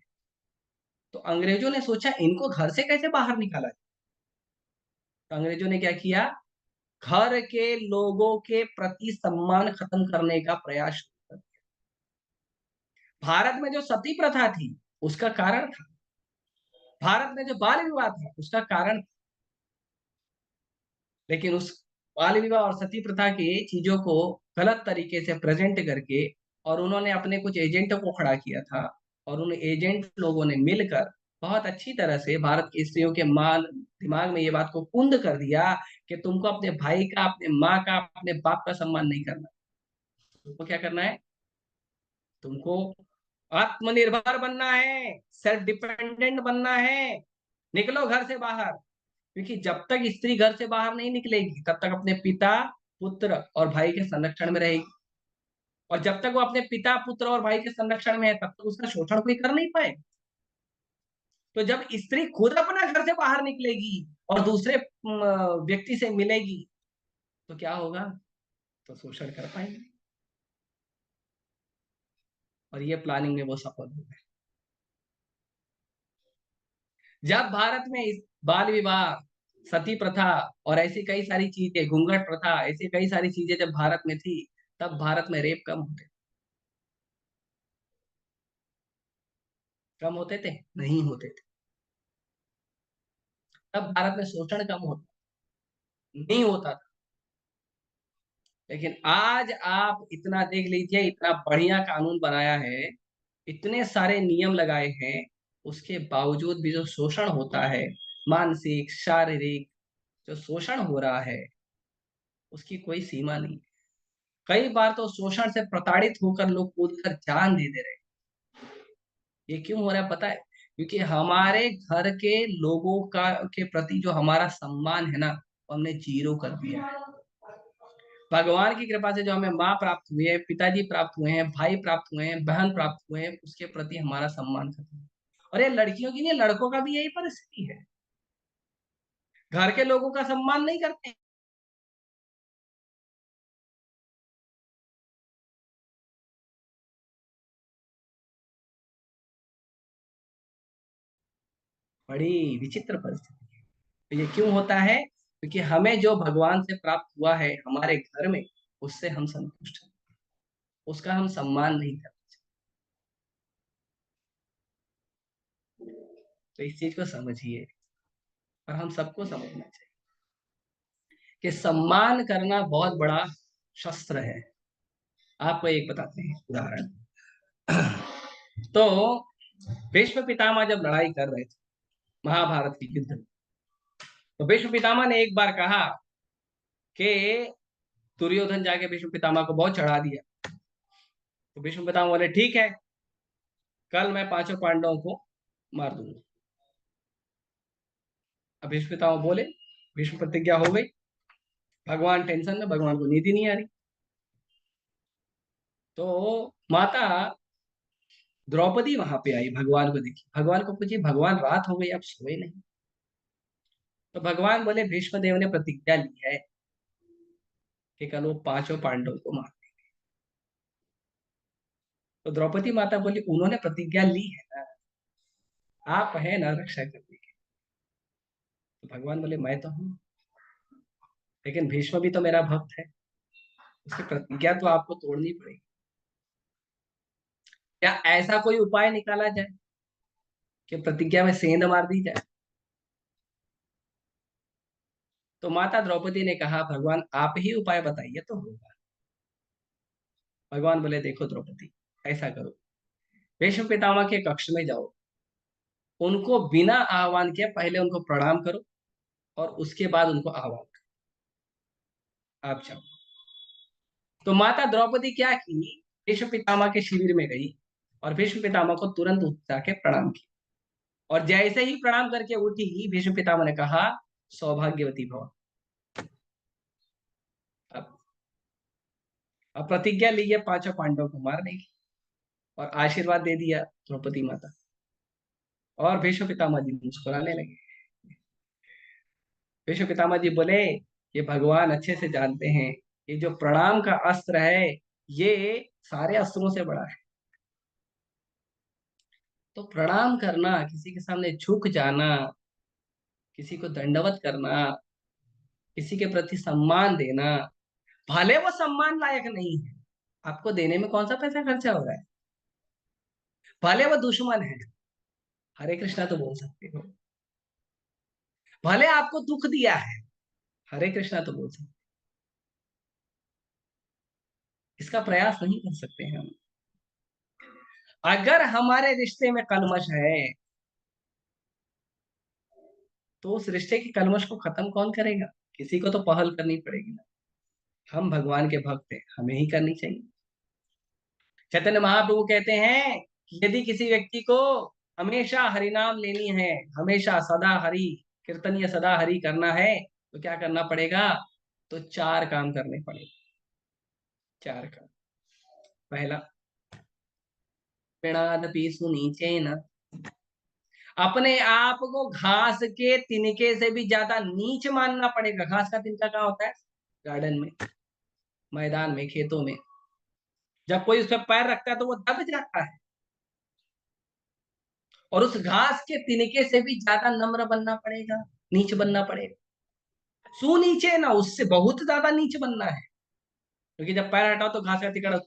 तो अंग्रेजों ने सोचा इनको घर से कैसे बाहर निकाला जाए। तो अंग्रेजों ने क्या किया, घर के लोगों के प्रति सम्मान खत्म करने का प्रयास शुरू कर दिया। भारत में जो सती प्रथा थी उसका कारण था, भारत में जो बाल विवाह था उसका कारण था, लेकिन उस बाल विवाह और सती प्रथा की चीजों को गलत तरीके से प्रेजेंट करके, और उन्होंने अपने कुछ एजेंटों को खड़ा किया था, और उन एजेंट लोगों ने मिलकर बहुत अच्छी तरह से भारत की स्त्रियों के मान दिमाग में ये बात को कुंद कर दिया कि तुमको अपने भाई का, अपने माँ का, अपने बाप का सम्मान नहीं करना। तुमको क्या करना है? तुमको आत्मनिर्भर बनना है, सेल्फ डिपेंडेंट बनना है। निकलो घर से बाहर, क्योंकि जब तक स्त्री घर से बाहर नहीं निकलेगी तब तक अपने पिता, पुत्र और भाई के संरक्षण में रहेगी। और जब तक वो अपने पिता, पुत्र और भाई के संरक्षण में है तब तक उसका शोषण कोई कर नहीं पाए। तो जब स्त्री खुद अपना घर से बाहर निकलेगी और दूसरे व्यक्ति से मिलेगी तो क्या होगा? तो शोषण कर पाएंगे। और ये प्लानिंग में वो सफल हो गए। जब भारत में इस बाल विवाह, सती प्रथा और ऐसी कई सारी चीजें, घूंघट प्रथा, ऐसी कई सारी चीजें जब भारत में थी, तब भारत में रेप कम होते, कम होते थे? नहीं होते थे। तब भारत में शोषण कम होता, नहीं होता था। लेकिन आज आप इतना देख लीजिए, इतना बढ़िया कानून बनाया है, इतने सारे नियम लगाए हैं, उसके बावजूद भी जो शोषण होता है, मानसिक, शारीरिक जो शोषण हो रहा है, उसकी कोई सीमा नहीं है। कई बार तो शोषण से प्रताड़ित होकर लोग कूद कर जान दे दे रहे हैं। ये क्यों हो रहा है पता है? क्योंकि हमारे घर के लोगों का के प्रति जो हमारा सम्मान है ना, वो हमने जीरो कर दिया है। भगवान की कृपा से जो हमें माँ प्राप्त हुई है, पिताजी प्राप्त हुए हैं, भाई प्राप्त हुए हैं, बहन प्राप्त हुए हैं, उसके प्रति हमारा सम्मान खत्म है। और ये लड़कियों की नहीं, लड़कों का भी यही परिस्थिति है। घर के लोगों का सम्मान नहीं करते। बड़ी विचित्र परिस्थिति है। तो ये क्यों होता है? क्योंकि हमें जो भगवान से प्राप्त हुआ है हमारे घर में, उससे हम संतुष्ट हैं, उसका हम सम्मान नहीं करते। तो इस चीज को समझिए, और हम सबको समझना चाहिए कि सम्मान करना बहुत बड़ा शस्त्र है। आपको एक बताते हैं उदाहरण। तो भीष्म पितामह जब लड़ाई कर रहे थे महाभारत के युद्ध में, तो भीष्म पितामह ने एक बार कहा कि दुर्योधन जाके भीष्म पितामह को बहुत चढ़ा दिया। तो भीष्म पितामह बोले ठीक है, कल मैं पांचों पांडवों को मार दूंगा। अब भीष्म पितामह बोले, भीष्म प्रतिज्ञा हो गई। भगवान टेंशन में, भगवान को नींद ही नहीं आ रही। तो माता द्रौपदी वहां पे आई, भगवान को देखी, भगवान को पूछी, भगवान रात हो गई आप सोए नहीं? तो भगवान बोले भीष्म देव ने प्रतिज्ञा ली है कि कल वो पांचों पांडवों को मार। तो द्रौपदी माता बोली उन्होंने प्रतिज्ञा ली है ना, आप है ना रक्षा करने के। तो भगवान बोले मैं तो हूँ, लेकिन भीष्म भी तो मेरा भक्त है, उसकी प्रतिज्ञा तो आपको तोड़नी पड़ेगी। क्या ऐसा कोई उपाय निकाला जाए कि प्रतिज्ञा में सेंध मार दी जाए? तो माता द्रौपदी ने कहा भगवान आप ही उपाय बताइए तो होगा। भगवान बोले देखो द्रौपदी, ऐसा करो, भीष्म पितामह के कक्ष में जाओ, उनको बिना आह्वान किए पहले उनको प्रणाम करो और उसके बाद उनको आह्वान करो। आप जाओ। तो माता द्रौपदी क्या की, भीष्म पितामह के शिविर में गई और भीष्म पितामह को तुरंत उठ जाके प्रणाम किया। और जैसे ही प्रणाम करके उठी, भीष्म पितामह ने कहा सौभाग्यवती भव। अब अब प्रतिज्ञा ली है पांचों पांडवों को मारने की, और आशीर्वाद दे दिया द्रौपदी माता। और भीष्म पितामह जी मुस्कुराने लगे। भीष्म पितामह जी बोले ये भगवान अच्छे से जानते हैं, ये जो प्रणाम का अस्त्र है ये सारे अस्त्रों से बड़ा है। तो प्रणाम करना, किसी के सामने झुक जाना, किसी को दंडवत करना, किसी के प्रति सम्मान देना, भले वो सम्मान लायक नहीं है, आपको देने में कौन सा पैसा खर्चा हो रहा है, भले वो दुश्मन है, हरे कृष्णा तो बोल सकते हो, भले आपको दुख दिया है, हरे कृष्णा तो बोल सकते, इसका प्रयास नहीं कर सकते हैं हम। अगर हमारे रिश्ते में कलमश है, तो उस रिश्ते की कलमश को खत्म कौन करेगा? किसी को तो पहल करनी पड़ेगी ना। हम भगवान के भक्त हैं, हमें ही करनी चाहिए। चैतन्य महाप्रभु कहते हैं कि यदि किसी व्यक्ति को हमेशा हरि नाम लेनी है, हमेशा सदा हरि कीर्तन या सदा हरि करना है, तो क्या करना पड़ेगा? तो 4 काम करने पड़ेंगे। 4 काम। पहला, पिणादपि सुनीचेन, अपने आप को घास के तिनके से भी ज्यादा नीच मानना पड़ेगा। घास का तिनका कहाँ होता है? गार्डन में, मैदान में, खेतों में। जब कोई उस पर पैर रखता है तो वो दब जाता है। और उस घास के तिनके से भी ज्यादा नम्र बनना पड़ेगा, नीच बनना पड़ेगा। सुनीचे ना, उससे बहुत ज्यादा नीच बनना है। क्योंकि जब पैर हटाओ तो घास का तिनका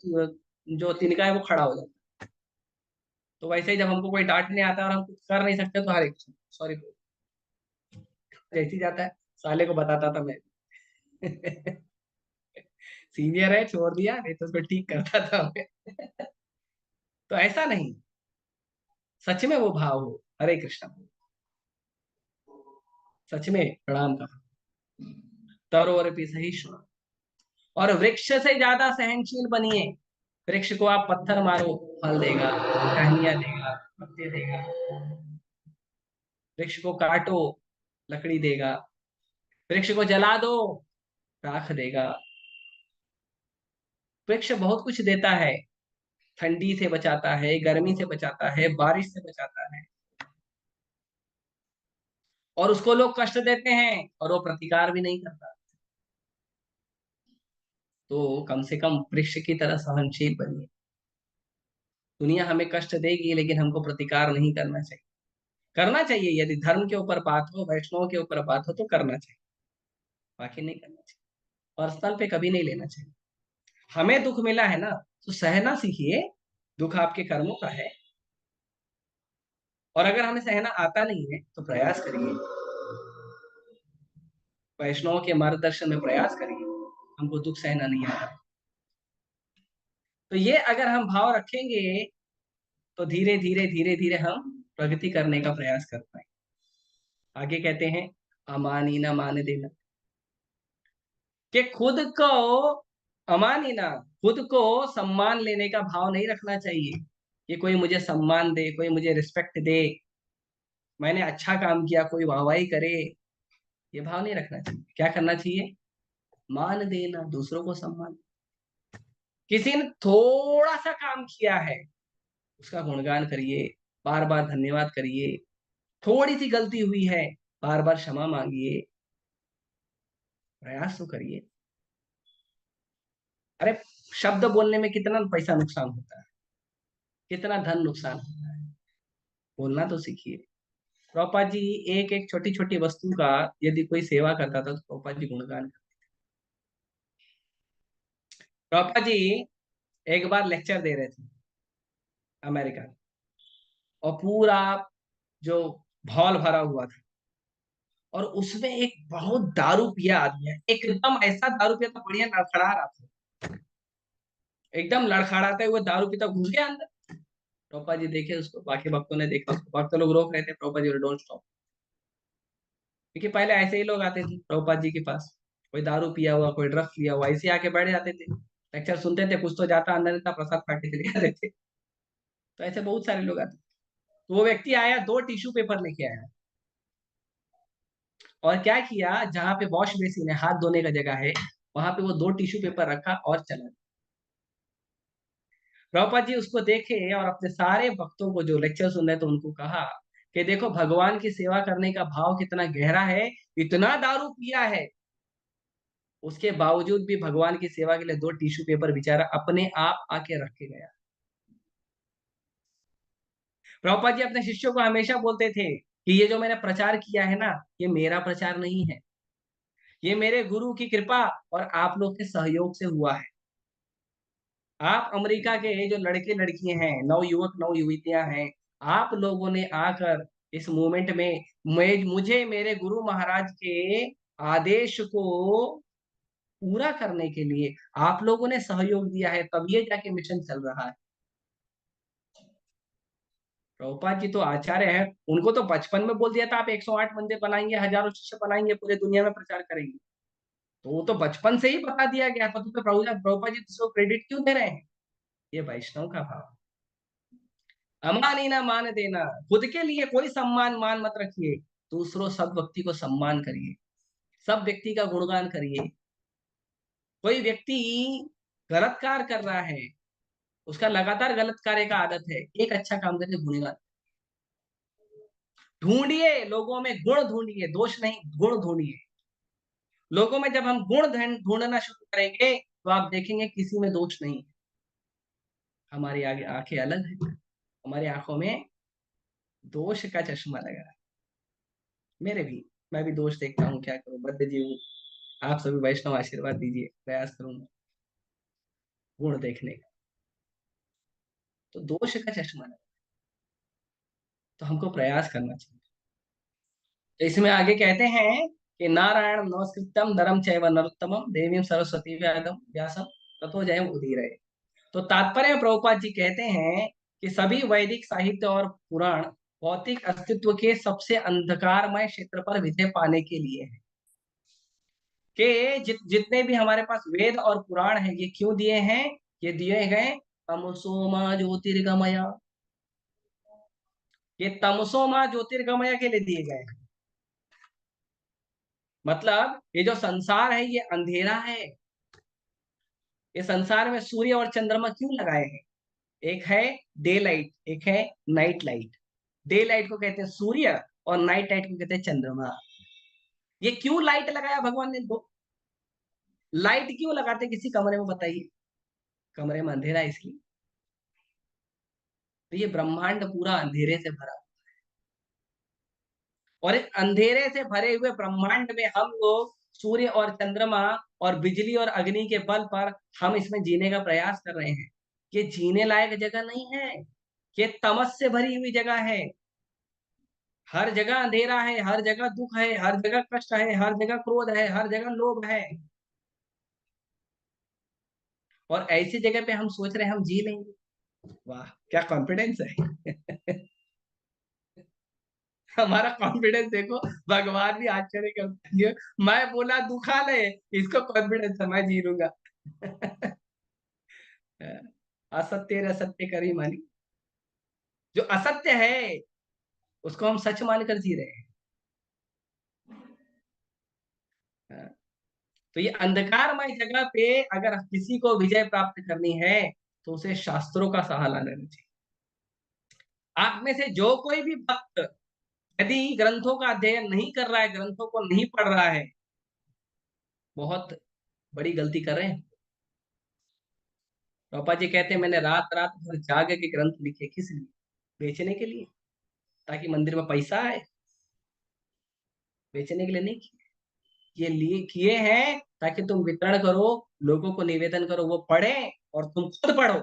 जो तिनका है वो खड़ा हो जाता है। तो वैसे ही जब हमको कोई डांटने आता है और हम कुछ कर नहीं सकते तो हरे सॉरी जैसी जाता है, साले को बताता था मैं। सीनियर है, छोड़ दिया, नहीं तो उसको ठीक करता था मैं। तो ऐसा नहीं, सच में वो भाव हो, हरे कृष्णा हो, सच में प्रणाम कहा, तरोवर भी सहिष्णु, और वृक्ष से ज्यादा सहनशील बनिए। वृक्ष को आप पत्थर मारो, फल देगा, टहनियां देगा, पत्ते देगा। वृक्ष को काटो, लकड़ी देगा। वृक्ष को जला दो, राख देगा। वृक्ष बहुत कुछ देता है, ठंडी से बचाता है, गर्मी से बचाता है, बारिश से बचाता है। और उसको लोग कष्ट देते हैं और वो प्रतिकार भी नहीं करता। तो कम से कम वृक्ष की तरह सहनशील बनिए। दुनिया हमें कष्ट देगी लेकिन हमको प्रतिकार नहीं करना चाहिए। करना चाहिए, यदि धर्म के ऊपर बात हो, वैष्णव के ऊपर बात हो तो करना चाहिए, बाकी नहीं करना चाहिए। पर्सनल पे कभी नहीं लेना चाहिए। हमें दुख मिला है ना, तो सहना सीखिए। दुख आपके कर्मों का है। और अगर हमें सहना आता नहीं है तो प्रयास करिए, वैष्णव के मार्गदर्शन में प्रयास करिए। हमको दुख सहना नहीं आता। तो ये अगर हम भाव रखेंगे तो धीरे धीरे धीरे धीरे हम प्रगति करने का प्रयास कर पाए। आगे कहते हैं, अमानी ना मान देना, कि खुद को अमानी ना, खुद को सम्मान लेने का भाव नहीं रखना चाहिए कि कोई मुझे सम्मान दे, कोई मुझे रिस्पेक्ट दे, मैंने अच्छा काम किया कोई वाहवाही करे। ये भाव नहीं रखना चाहिए। क्या करना चाहिए? मान देना, दूसरों को सम्मान। किसी ने थोड़ा सा काम किया है, उसका गुणगान करिए, बार बार धन्यवाद करिए। थोड़ी सी गलती हुई है, बार बार क्षमा मांगिए, प्रयास तो करिए। अरे शब्द बोलने में कितना पैसा नुकसान होता है, कितना धन नुकसान होता है। बोलना तो सीखिए। प्रभुपाद जी एक एक छोटी छोटी वस्तु का यदि कोई सेवा करता था तो प्रभुपाद जी गुणगान करते। प्रभुपाद जी एक बार लेक्चर दे रहे थे अमेरिका में, और पूरा जो हॉल भरा हुआ था, और उसमें एक बहुत दारू पिया आदमी है, एकदम ऐसा दारू पिया था, बढ़िया लड़खड़ा रहा था, एकदम लड़खड़ाते हुए दारू पीता घुस गया अंदर। प्रभुपा जी देखे उसको, बाकी भक्तों ने देखा उसको, भक्त लोग रोक रहे थे, प्रभुपा जी डोंट स्टॉप। क्योंकि पहले ऐसे ही लोग आते थे प्रभुपा जी के पास, कोई दारू पिया हुआ, कोई ड्रग्स लिया हुआ, ऐसे आके बैठ जाते थे, लेक्चर सुनते थे, कुछ तो जाता अंदर इतना प्रसाद खा के चले जाते थे। तो ऐसे बहुत सारे लोग आते थे। तो वो व्यक्ति आया, 2 टिश्यू पेपर लेके आया, और क्या किया, जहां पे वॉश बेसिन है, हाथ धोने का जगह है, वहां पे वो 2 टिश्यू पेपर रखा और चला। प्रभुपाद जी उसको देखे और अपने सारे भक्तों को जो लेक्चर सुन रहे थे उनको कहा कि देखो भगवान की सेवा करने का भाव कितना गहरा है। इतना दारू पिया है, उसके बावजूद भी भगवान की सेवा के लिए 2 टिश्यू पेपर बेचारा अपने आप आके रख के गया। प्रभुपाद जी अपने शिष्यों को हमेशा बोलते थे कि ये जो मैंने प्रचार किया है ना, ये मेरा प्रचार नहीं है, ये मेरे गुरु की कृपा और आप लोग के सहयोग से हुआ है। आप अमेरिका के जो लड़के लड़कियां हैं, नव युवक नव युवतियां हैं, आप लोगों ने आकर इस मूवमेंट में मुझे मेरे गुरु महाराज के आदेश को पूरा करने के लिए आप लोगों ने सहयोग दिया है, तब ये जाके मिशन चल रहा है। प्रभुपाद जी तो आचार्य हैं, उनको तो बचपन में बोल दिया था आप 108 मंदिर बनाएंगे, हजारों शिष्य बनाएंगे, पूरे दुनिया में प्रचार करेंगे। तो वो तो बचपन से ही बता दिया गया था, तो प्रभुपाद जी इसको क्रेडिट क्यों दे रहे हैं? ये वैष्णव का भाव। अमानी ना मान देना, खुद के लिए कोई सम्मान मान मत रखिए, दूसरों सब व्यक्ति को सम्मान करिए, सब व्यक्ति का गुणगान करिए। कोई व्यक्ति गलत कार्य कर रहा है, उसका लगातार गलत कार्य का आदत है, एक अच्छा काम करके गुणगान ढूंढिए, लोगों में गुण ढूंढिए, दोष नहीं, गुण ढूंढिए। लोगों में जब हम गुण ढूंढना शुरू करेंगे तो आप देखेंगे किसी में दोष नहीं है। हमारी आगे आंखें अलग है, हमारी आंखों में दोष का चश्मा लगा है। मेरे भी, मैं भी दोष देखता हूँ, क्या करूं, बद्ध जीव हूं। आप सभी वैष्णव आशीर्वाद दीजिए, प्रयास करूंगा गुण देखने का। तो दोष का चश्मा लगा, तो हमको प्रयास करना चाहिए। तो इसमें आगे कहते हैं कि नारायण नमस्कृत्यम नरम चैव नरोत्तमम देवीं सरस्वती व्यासम ततो जयम उदीरये। तो तात्पर्य में प्रभुपाद जी कहते हैं कि सभी वैदिक साहित्य और पुराण भौतिक अस्तित्व के सबसे अंधकारमय क्षेत्र पर विजय पाने के लिए है। कि जितने भी हमारे पास वेद और पुराण है, ये क्यों दिए हैं? ये दिए गए तमसोमा ज्योतिर्गमय, ये तमसोमा ज्योतिर्गमय के लिए दिए गए हैं। मतलब ये जो संसार है ये अंधेरा है। ये संसार में सूर्य और चंद्रमा क्यों लगाए हैं? एक है डे लाइट, एक है नाइट लाइट। डे लाइट को कहते हैं सूर्य और नाइट लाइट को कहते हैं चंद्रमा। ये क्यों लाइट लगाया भगवान ने? दो लाइट क्यों लगाते किसी कमरे में, बताइए? कमरे में अंधेरा है इसलिए। तो ये ब्रह्मांड पूरा अंधेरे से भरा, और इस अंधेरे से भरे हुए ब्रह्मांड में हम लोग सूर्य और चंद्रमा और बिजली और अग्नि के बल पर हम इसमें जीने का प्रयास कर रहे हैं। ये जीने लायक जगह नहीं है, ये तमस से भरी हुई जगह है। हर जगह अंधेरा है, हर जगह दुख है, हर जगह कष्ट है, हर जगह क्रोध है, हर जगह लोभ है। और ऐसी जगह पे हम सोच रहे हैं हम जी लेंगे। वाह, क्या कॉन्फिडेंस है। हमारा कॉन्फिडेंस देखो, भगवान भी आश्चर्य करते हैं। मैं बोला दुखा ले, इसको कॉन्फिडेंस है मैं जी लूंगा। असत्य असत्य करी मानी, जो असत्य है उसको हम सच मानकर जी रहे हैं। तो ये अंधकारमय जगह पे अगर किसी को विजय प्राप्त करनी है तो उसे शास्त्रों का सहारा लेना चाहिए। आप में से जो कोई भी भक्त यदि ग्रंथों का अध्ययन नहीं कर रहा है, ग्रंथों को नहीं पढ़ रहा है, बहुत बड़ी गलती कर रहे हैं। पापा जी कहते हैं मैंने रात रात भर जाग के ग्रंथ लिखे, किस लिए? बेचने के लिए, ताकि मंदिर में पैसा आए। बेचने के लिए नहीं किए, ये लिए किए हैं ताकि तुम वितरण करो, लोगों को निवेदन करो, वो पढ़े और तुम खुद पढ़ो।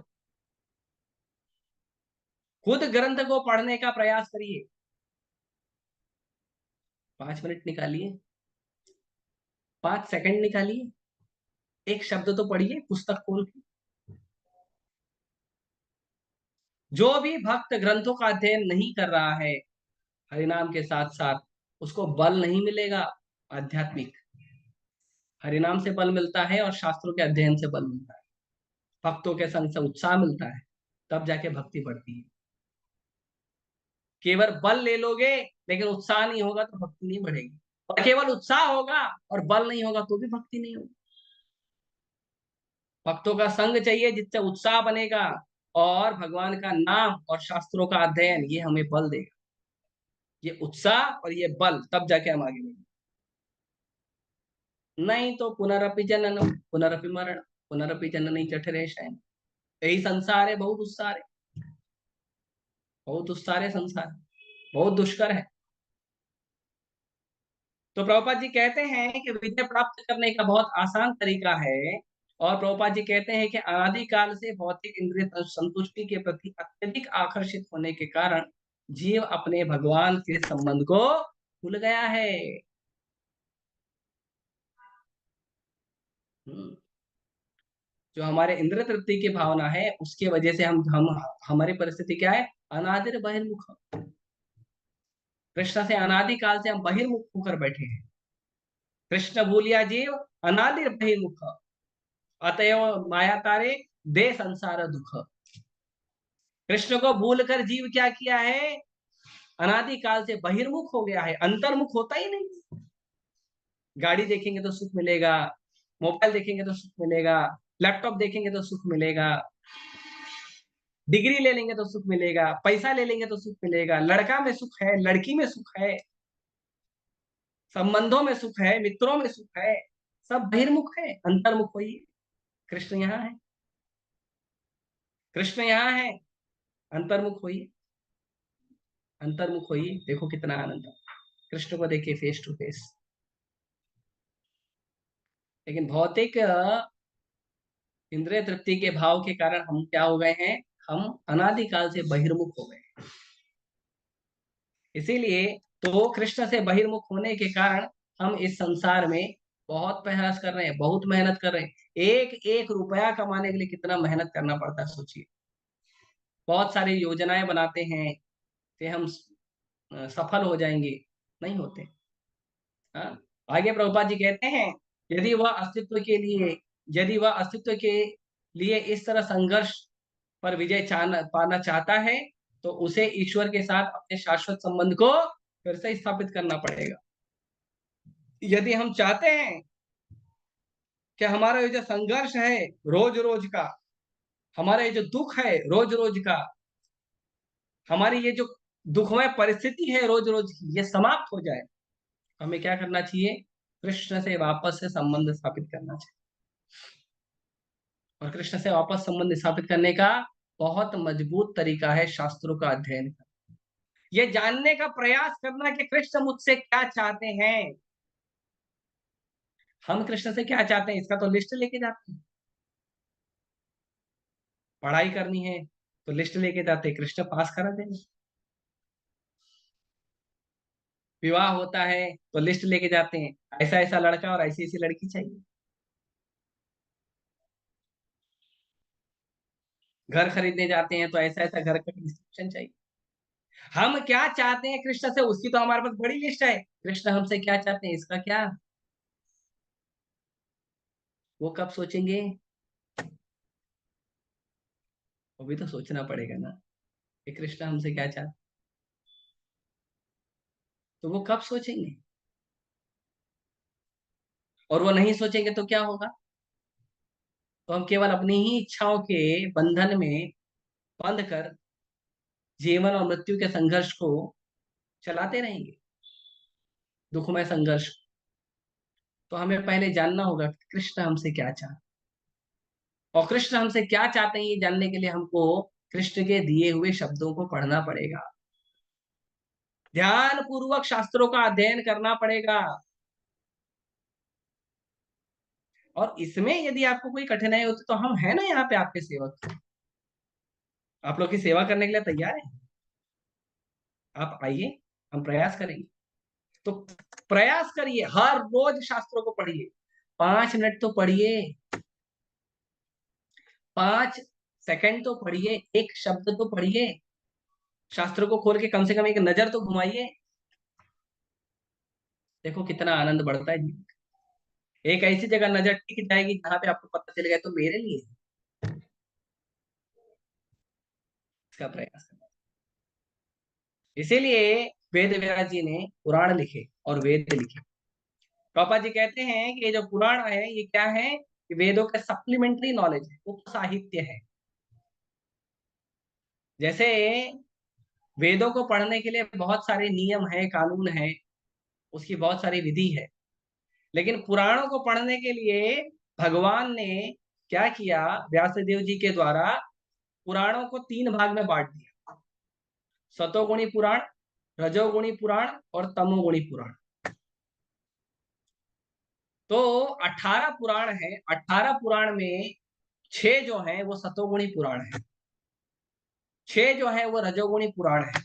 खुद ग्रंथ को पढ़ने का प्रयास करिए। 5 मिनट निकालिए, 5 सेकंड निकालिए, एक शब्द तो पढ़िए पुस्तक खोल के। जो भी भक्त ग्रंथों का अध्ययन नहीं कर रहा है हरिनाम के साथ साथ, उसको बल नहीं मिलेगा आध्यात्मिक। हरिनाम से बल मिलता है और शास्त्रों के अध्ययन से बल मिलता है, भक्तों के संग से उत्साह मिलता है, तब जाके भक्ति बढ़ती है। केवल बल ले लोगे लेकिन उत्साह नहीं होगा तो भक्ति नहीं बढ़ेगी, और केवल उत्साह होगा और बल नहीं होगा तो भी भक्ति नहीं होगी। भक्तों का संग चाहिए जिससे उत्साह बनेगा, और भगवान का नाम और शास्त्रों का अध्ययन ये हमें बल देगा। ये उत्साह और ये बल, तब जाके हम आगे बढ़ेंगे। नहीं तो पुनरपि जननम पुनरपि मरण पुनरपि जननी जठरे शयन। यही संसार है, बहुत उत्साह है, बहुत उत्साह है संसार, बहुत दुष्कर है। तो प्रभुपाद जी कहते हैं कि विजय प्राप्त करने का बहुत आसान तरीका है। और प्रभुपाद जी कहते हैं कि अनादिकाल से भौतिक इंद्रिय संतुष्टि के प्रति अत्यधिक आकर्षित होने के कारण जीव अपने भगवान के संबंध को भूल गया है। जो हमारे इंद्र तृप्ति की भावना है उसकी वजह से हम हमारी परिस्थिति क्या है? अनादिर बहिर्मुख। कृष्ण से अनादि काल से हम बहिर्मुख होकर बैठे हैं। कृष्ण भूलिया जीव अनादिर बहिर्मुख, अतएव माया तारे दे संसार दुख। कृष्ण को भूलकर जीव क्या किया है, अनादि काल से बहिर्मुख हो गया है, अंतर्मुख होता ही नहीं। गाड़ी देखेंगे तो सुख मिलेगा, मोबाइल देखेंगे तो सुख मिलेगा, लैपटॉप देखेंगे तो सुख मिलेगा, डिग्री ले लेंगे तो सुख मिलेगा, पैसा ले लेंगे तो सुख मिलेगा, लड़का में सुख है, लड़की में सुख है, संबंधों में सुख है, मित्रों में सुख है, सब बहिर्मुख है। अंतर्मुख होइए, कृष्ण यहाँ है, कृष्ण यहाँ है, अंतर्मुख होइए, अंतर्मुख होइए। देखो कितना आनंद है, कृष्ण को देखिए फेस टू फेस। लेकिन भौतिक इंद्रिय तृप्ति के भाव के कारण हम क्या हो गए हैं, हम अनादिकाल से बहिर्मुख हो गए। इसीलिए तो कृष्ण से बहिर्मुख होने के कारण हम इस संसार में बहुत प्रयास कर रहे हैं, बहुत मेहनत कर रहे हैं। एक एक रुपया कमाने के लिए कितना मेहनत करना पड़ता है, सोचिए। बहुत सारी योजनाएं बनाते हैं कि हम सफल हो जाएंगे, नहीं होते। हाँ, आगे प्रभुपाद जी कहते हैं, यदि वह अस्तित्व के लिए, यदि वह अस्तित्व के लिए इस तरह संघर्ष पर विजय पाना चाहता है, तो उसे ईश्वर के साथ अपने शाश्वत संबंध को फिर से स्थापित करना पड़ेगा। यदि हम चाहते हैं कि हमारा ये जो संघर्ष है रोज रोज का, हमारा ये जो दुख है रोज रोज का, हमारी ये जो दुखमय परिस्थिति है रोज रोज की, ये समाप्त हो जाए, हमें क्या करना चाहिए, कृष्ण से वापस से संबंध स्थापित करना चाहिए। और कृष्ण से वापस संबंध स्थापित करने का बहुत मजबूत तरीका है शास्त्रों का अध्ययन करना, ये जानने का प्रयास करना कि कृष्ण मुझसे क्या चाहते हैं। हम कृष्ण से क्या चाहते हैं इसका तो लिस्ट लेके जाते हैं। पढ़ाई करनी है तो लिस्ट लेके जाते हैं, कृष्ण पास करा देंगे। विवाह होता है तो लिस्ट लेके जाते हैं, ऐसा ऐसा लड़का और ऐसी ऐसी लड़की चाहिए। घर खरीदने जाते हैं तो ऐसा ऐसा घर का डिस्क्रिप्शन चाहिए। हम क्या चाहते हैं कृष्ण से, उसकी तो हमारे पास बड़ी लिस्ट है। कृष्ण हमसे क्या चाहते हैं इसका क्या, वो कब सोचेंगे, वो भी तो सोचना पड़ेगा ना कि कृष्ण हमसे क्या चाहते, तो वो कब सोचेंगे। और वो नहीं सोचेंगे तो क्या होगा, तो हम केवल अपनी ही इच्छाओं के बंधन में बंध कर जीवन और मृत्यु के संघर्ष को चलाते रहेंगे, दुखमय संघर्ष। तो हमें पहले जानना होगा कि कृष्ण हमसे क्या चाहते, और कृष्ण हमसे क्या चाहते हैं ये जानने के लिए हमको कृष्ण के दिए हुए शब्दों को पढ़ना पड़ेगा, ध्यान पूर्वक शास्त्रों का अध्ययन करना पड़ेगा। और इसमें यदि आपको कोई कठिनाई होती तो हम है ना यहाँ पे आपके सेवक, आप लोग की सेवा करने के लिए तैयार है। आप आइए, हम प्रयास करेंगे। तो प्रयास करिए, हर रोज शास्त्रों को पढ़िए, 5 मिनट तो पढ़िए, 5 सेकंड तो पढ़िए, एक शब्द तो पढ़िए, शास्त्रों को खोल के कम से कम एक नजर तो घुमाइए। देखो कितना आनंद बढ़ता है जी। एक ऐसी जगह नजर टिक जाएगी जहां पे आपको पता चलेगा तो मेरे लिए इसका प्रयास करना। इसीलिए वेद व्यास जी ने पुराण लिखे और वेद लिखे। पापा जी कहते हैं कि ये जो पुराण है ये क्या है, कि वेदों का सप्लीमेंट्री नॉलेज है, उप साहित्य है। जैसे वेदों को पढ़ने के लिए बहुत सारे नियम है, कानून है, उसकी बहुत सारी विधि है, लेकिन पुराणों को पढ़ने के लिए भगवान ने क्या किया, व्यासदेव जी के द्वारा पुराणों को 3 भाग में बांट दिया, सतोगुणी पुराण, रजोगुणी पुराण और तमोगुणी पुराण। तो 18 पुराण है, 18 पुराण में 6 जो है वो सतोगुणी पुराण है, 6 जो है वो रजोगुणी पुराण है,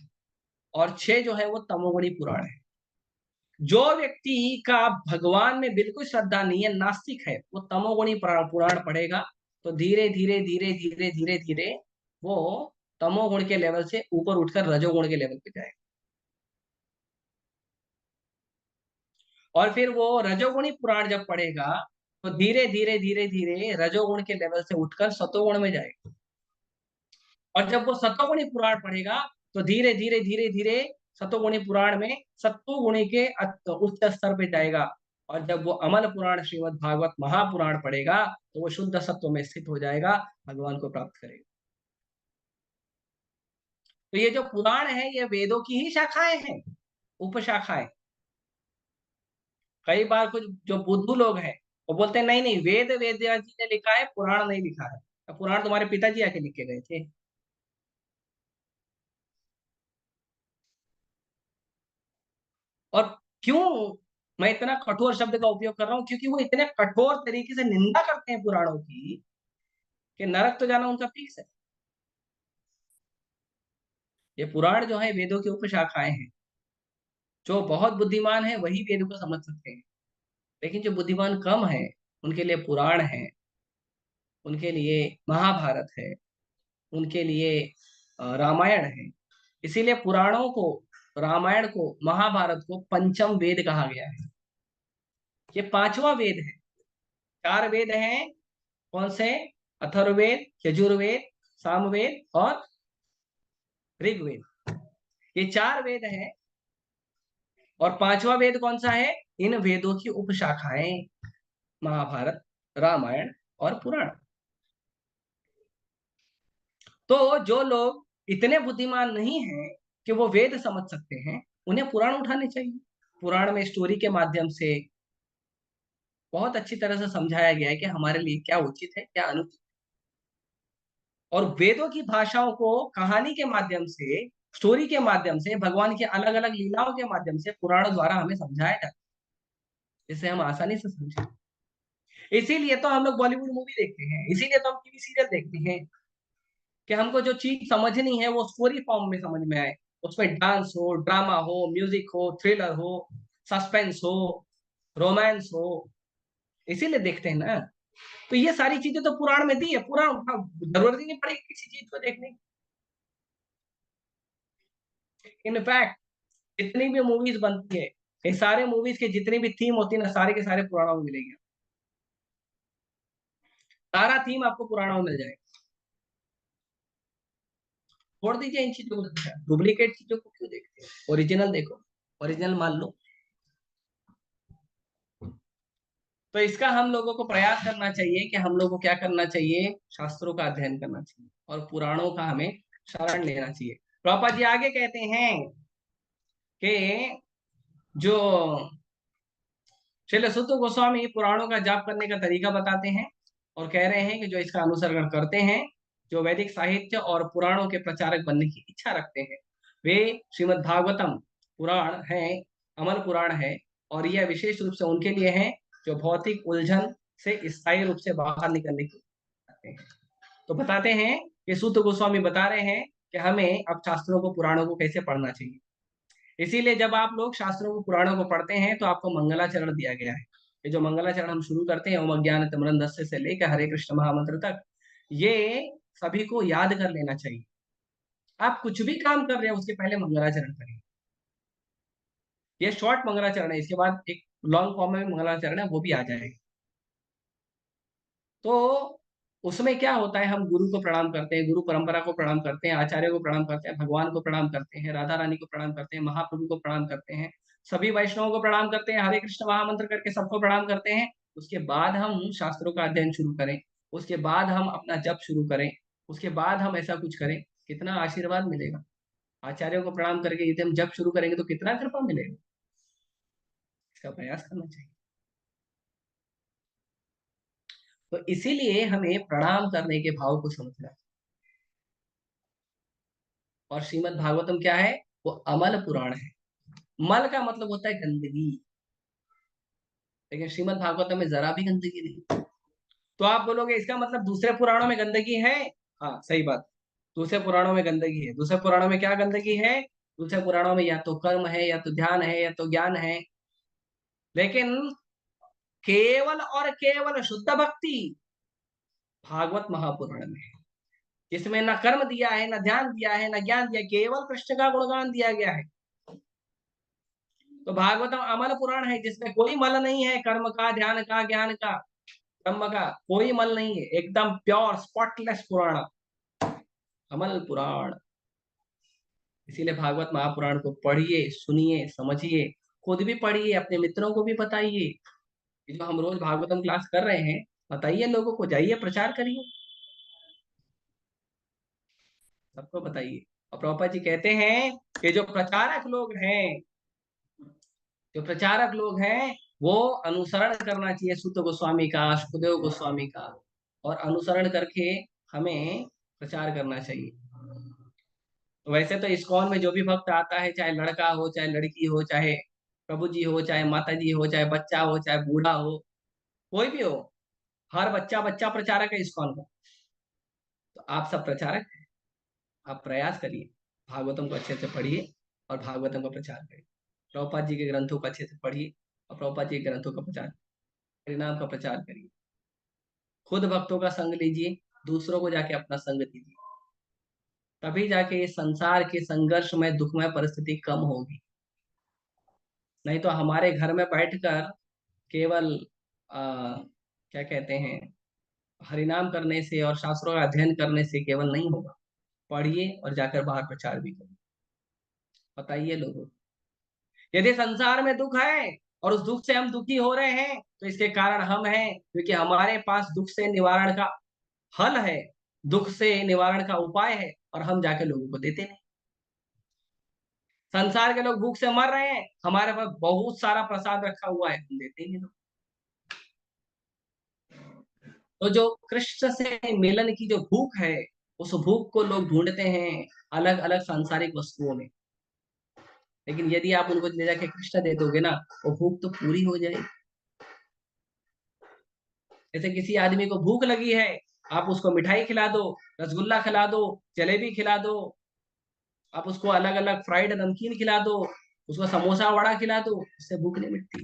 और 6 जो है वो तमोगुणी पुराण है। जो व्यक्ति का भगवान में बिल्कुल श्रद्धा नहीं है, नास्तिक है, वो तमोगुणी पुराण पढ़ेगा, तो धीरे धीरे धीरे धीरे धीरे धीरे वो तमोगुण के लेवल से ऊपर उठकर रजोगुण के लेवल पे जाएगा, और फिर वो रजोगुणी पुराण जब पढ़ेगा तो धीरे धीरे धीरे धीरे रजोगुण के लेवल से उठकर सतोगुण में जाएगा, और जब वो सतोगुणी पुराण पढ़ेगा तो धीरे धीरे धीरे धीरे सतोगुणी पुराण में सत्वगुणी के उच्च स्तर पे जाएगा, और जब वो अमल पुराण श्रीमद् भागवत महापुराण पढ़ेगा तो वो शुद्ध सत्व में स्थित हो जाएगा, भगवान को प्राप्त करेगा। तो ये जो पुराण है ये वेदों की ही शाखाएं हैं, उपशाखाएं। कई बार कुछ जो बुद्धू लोग हैं वो बोलते हैं नहीं नहीं, वेद वेद जी ने लिखा है, पुराण नहीं लिखा है। तो पुराण तुम्हारे पिताजी आके लिख के गए थे। और क्यों मैं इतना कठोर शब्द का उपयोग कर रहा हूं, क्योंकि वो इतने कठोर तरीके से निंदा करते हैं पुराणों की कि नरक तो जाना उनका फिक्स है। ये पुराण जो है वेदों की उपशाखाएं हैं। जो बहुत बुद्धिमान है वही वेद को समझ सकते हैं, लेकिन जो बुद्धिमान कम है उनके लिए पुराण है, उनके लिए महाभारत है, उनके लिए रामायण है। इसीलिए पुराणों को, रामायण को, महाभारत को पंचम वेद कहा गया है। ये पांचवा वेद है। चार वेद हैं, कौन से? अथर्ववेद, यजुर्वेद, सामवेद और ऋग्वेद। ये चार वेद हैं, और पांचवा वेद कौन सा है? इन वेदों की उपशाखाएं महाभारत, रामायण और पुराण। तो जो लोग इतने बुद्धिमान नहीं हैं कि वो वेद समझ सकते हैं, उन्हें पुराण उठाने चाहिए। पुराण में स्टोरी के माध्यम से बहुत अच्छी तरह से समझाया गया है कि हमारे लिए क्या उचित है, क्या अनुचित। और वेदों की भाषाओं को कहानी के माध्यम से, स्टोरी के माध्यम से, भगवान की अलग अलग लीलाओं के माध्यम से पुराणों द्वारा हमें समझाया जाता है, जिससे हम आसानी से समझें। इसीलिए तो हम लोग बॉलीवुड मूवी देखते हैं, इसीलिए तो हम टीवी सीरियल देखते हैं, कि हमको जो चीज समझनी है वो स्टोरी फॉर्म में समझ में आए। उसमें डांस हो, ड्रामा हो, म्यूजिक हो, थ्रिलर हो, सस्पेंस हो, रोमांस हो, इसीलिए देखते हैं ना। तो ये सारी चीजें तो पुराण में दी है। पुराण जरूरत ही नहीं पड़ेगी किसी चीज को देखने की। इनफैक्ट जितनी भी मूवीज बनती है, ये सारे मूवीज के जितनी भी थीम होती है ना, सारे के सारे पुराणों में मिलेगी। सारा थीम आपको पुराणों में मिल जाएगा। छोड़ दीजिए इन चीजों को, डुप्लीकेट चीजों को क्यों देखते हैं? ओरिजिनल देखो, ओरिजिनल मान लो। तो इसका हम लोगों को प्रयास करना चाहिए कि हम लोगों को क्या करना चाहिए? शास्त्रों का अध्ययन करना चाहिए और पुराणों का हमें शरण लेना चाहिए। प्रभुपाद जी आगे कहते हैं कि जो श्रील सुत गोस्वामी पुराणों का जाप करने का तरीका बताते हैं, और कह रहे हैं कि जो इसका अनुसरण करते हैं, जो वैदिक साहित्य और पुराणों के प्रचारक बनने की इच्छा रखते हैं, वे श्रीमद् भागवतम पुराण है, अमल पुराण है, और यह विशेष रूप से उनके लिए है जो भौतिक उलझन से स्थायी रूप से बाहर निकलने की चाहते हैं। तो बताते हैं कि सूत गोस्वामी बता रहे हैं कि हमें अब शास्त्रों को, पुराणों को कैसे पढ़ना चाहिए। इसीलिए जब आप लोग शास्त्रों को, पुराणों को पढ़ते हैं तो आपको मंगलाचरण दिया गया है। ये जो मंगलाचरण हम शुरू करते हैं, ओम अज्ञानतिमिरन्धस्य से लेकर हरे कृष्ण महामंत्र तक, ये सभी को याद कर लेना चाहिए। आप कुछ भी काम कर रहे हो उसके पहले मंगलाचरण करिए। ये शॉर्ट मंगलाचरण है, इसके बाद एक लॉन्ग फॉर्म में मंगलाचरण है, वो भी आ जाएगा। तो उसमें क्या होता है, हम गुरु को प्रणाम करते हैं, गुरु परंपरा को प्रणाम करते हैं, आचार्य को प्रणाम करते हैं, भगवान को प्रणाम करते हैं, राधा रानी को प्रणाम करते हैं, महाप्रभु को प्रणाम करते हैं, सभी वैष्णवों को प्रणाम करते हैं, हरे कृष्ण महामंत्र करके सबको प्रणाम करते हैं। उसके बाद हम शास्त्रों का अध्ययन शुरू करें, उसके बाद हम अपना जप शुरू करें, उसके बाद हम ऐसा कुछ करें, कितना आशीर्वाद मिलेगा। आचार्यों को प्रणाम करके यदि हम जप शुरू करेंगे तो कितना कृपा मिलेगा। इसका प्रयास करना चाहिए। तो इसीलिए हमें प्रणाम करने के भाव को समझना है। और श्रीमद् भागवतम क्या है? वो अमल पुराण है। मल का मतलब होता है गंदगी, लेकिन श्रीमद् भागवतम में जरा भी गंदगी नहीं। तो आप बोलोगे इसका मतलब दूसरे पुराणों में गंदगी है? हाँ, सही बात। दूसरे पुराणों में गंदगी है। दूसरे पुराणों में क्या गंदगी है? दूसरे पुराणों में या तो कर्म है, या तो ध्यान है, या तो ज्ञान है, लेकिन केवल और केवल शुद्ध भक्ति भागवत महापुराण में है। इसमें न कर्म दिया है, न ध्यान दिया है, न ज्ञान दिया, केवल कृष्ण का गुणगान दिया गया है। तो भागवतम अमल पुराण है, जिसमें कोई मल नहीं है, कर्म का, ध्यान का, ज्ञान का, ब्रह्म का कोई मल नहीं है, एकदम प्योर स्पॉटलेस पुराण, अमल पुराण। इसीलिए भागवत महापुराण को पढ़िए, सुनिए, समझिए, खुद भी पढ़िए, अपने मित्रों को भी बताइए। ये जो हम रोज भागवतम क्लास कर रहे हैं, बताइए लोगों को, जाइए प्रचार करिए, सबको बताइए। और प्रभुपाद जी कहते हैं कि जो प्रचारक लोग हैं, जो प्रचारक लोग हैं, वो अनुसरण करना चाहिए सूत गोस्वामी का, सुखदेव गोस्वामी का, और अनुसरण करके हमें प्रचार करना चाहिए। तो वैसे तो इस्कॉन में जो भी भक्त आता है, चाहे लड़का हो, चाहे लड़की हो, चाहे प्रभु जी हो, चाहे माता जी हो, चाहे बच्चा हो, चाहे बूढ़ा हो, कोई भी हो, हर बच्चा बच्चा प्रचारक है इस्कॉन का। तो आप सब प्रचारक हैं, आप प्रयास करिए, भागवतम को अच्छे से पढ़िए और भागवतम का प्रचार करिए। प्रभुपाद जी के ग्रंथों को अच्छे से पढ़िए और प्रभुपाद जी के ग्रंथों का प्रचार, हरिनाम का प्रचार करिए। खुद भक्तों का संग लीजिए, दूसरों को जाके अपना संग दीजिए, तभी जाके इस संसार के संघर्ष में दुखमय परिस्थिति कम होगी। नहीं तो हमारे घर में बैठकर केवल क्या कहते हैं, हरिनाम करने से और शास्त्रों का अध्ययन करने से केवल नहीं होगा। पढ़िए और जाकर बाहर प्रचार भी करिए, बताइए लोगों को। यदि संसार में दुख है और उस दुख से हम दुखी हो रहे हैं, तो इसके कारण हम हैं, क्योंकि हमारे पास दुख से निवारण का हल है, दुख से निवारण का उपाय है, और हम जाके लोगों को देते नहीं। संसार के लोग भूख से मर रहे हैं, हमारे पास बहुत सारा प्रसाद रखा हुआ है, हम देते ही नहीं लोग। तो जो कृष्ण से मिलन की जो भूख है, उस भूख को लोग ढूंढते हैं अलग अलग सांसारिक वस्तुओं में, लेकिन यदि आप उनको ले जाके कृष्ण दे दोगे ना, वो भूख तो पूरी हो जाएगी। जैसे किसी आदमी को भूख लगी है, आप उसको मिठाई खिला दो, रसगुल्ला खिला दो, जलेबी खिला दो, आप उसको अलग अलग फ्राइड नमकीन खिला दो, उसको समोसा वड़ा खिला दो, उससे भूख नहीं मिटती।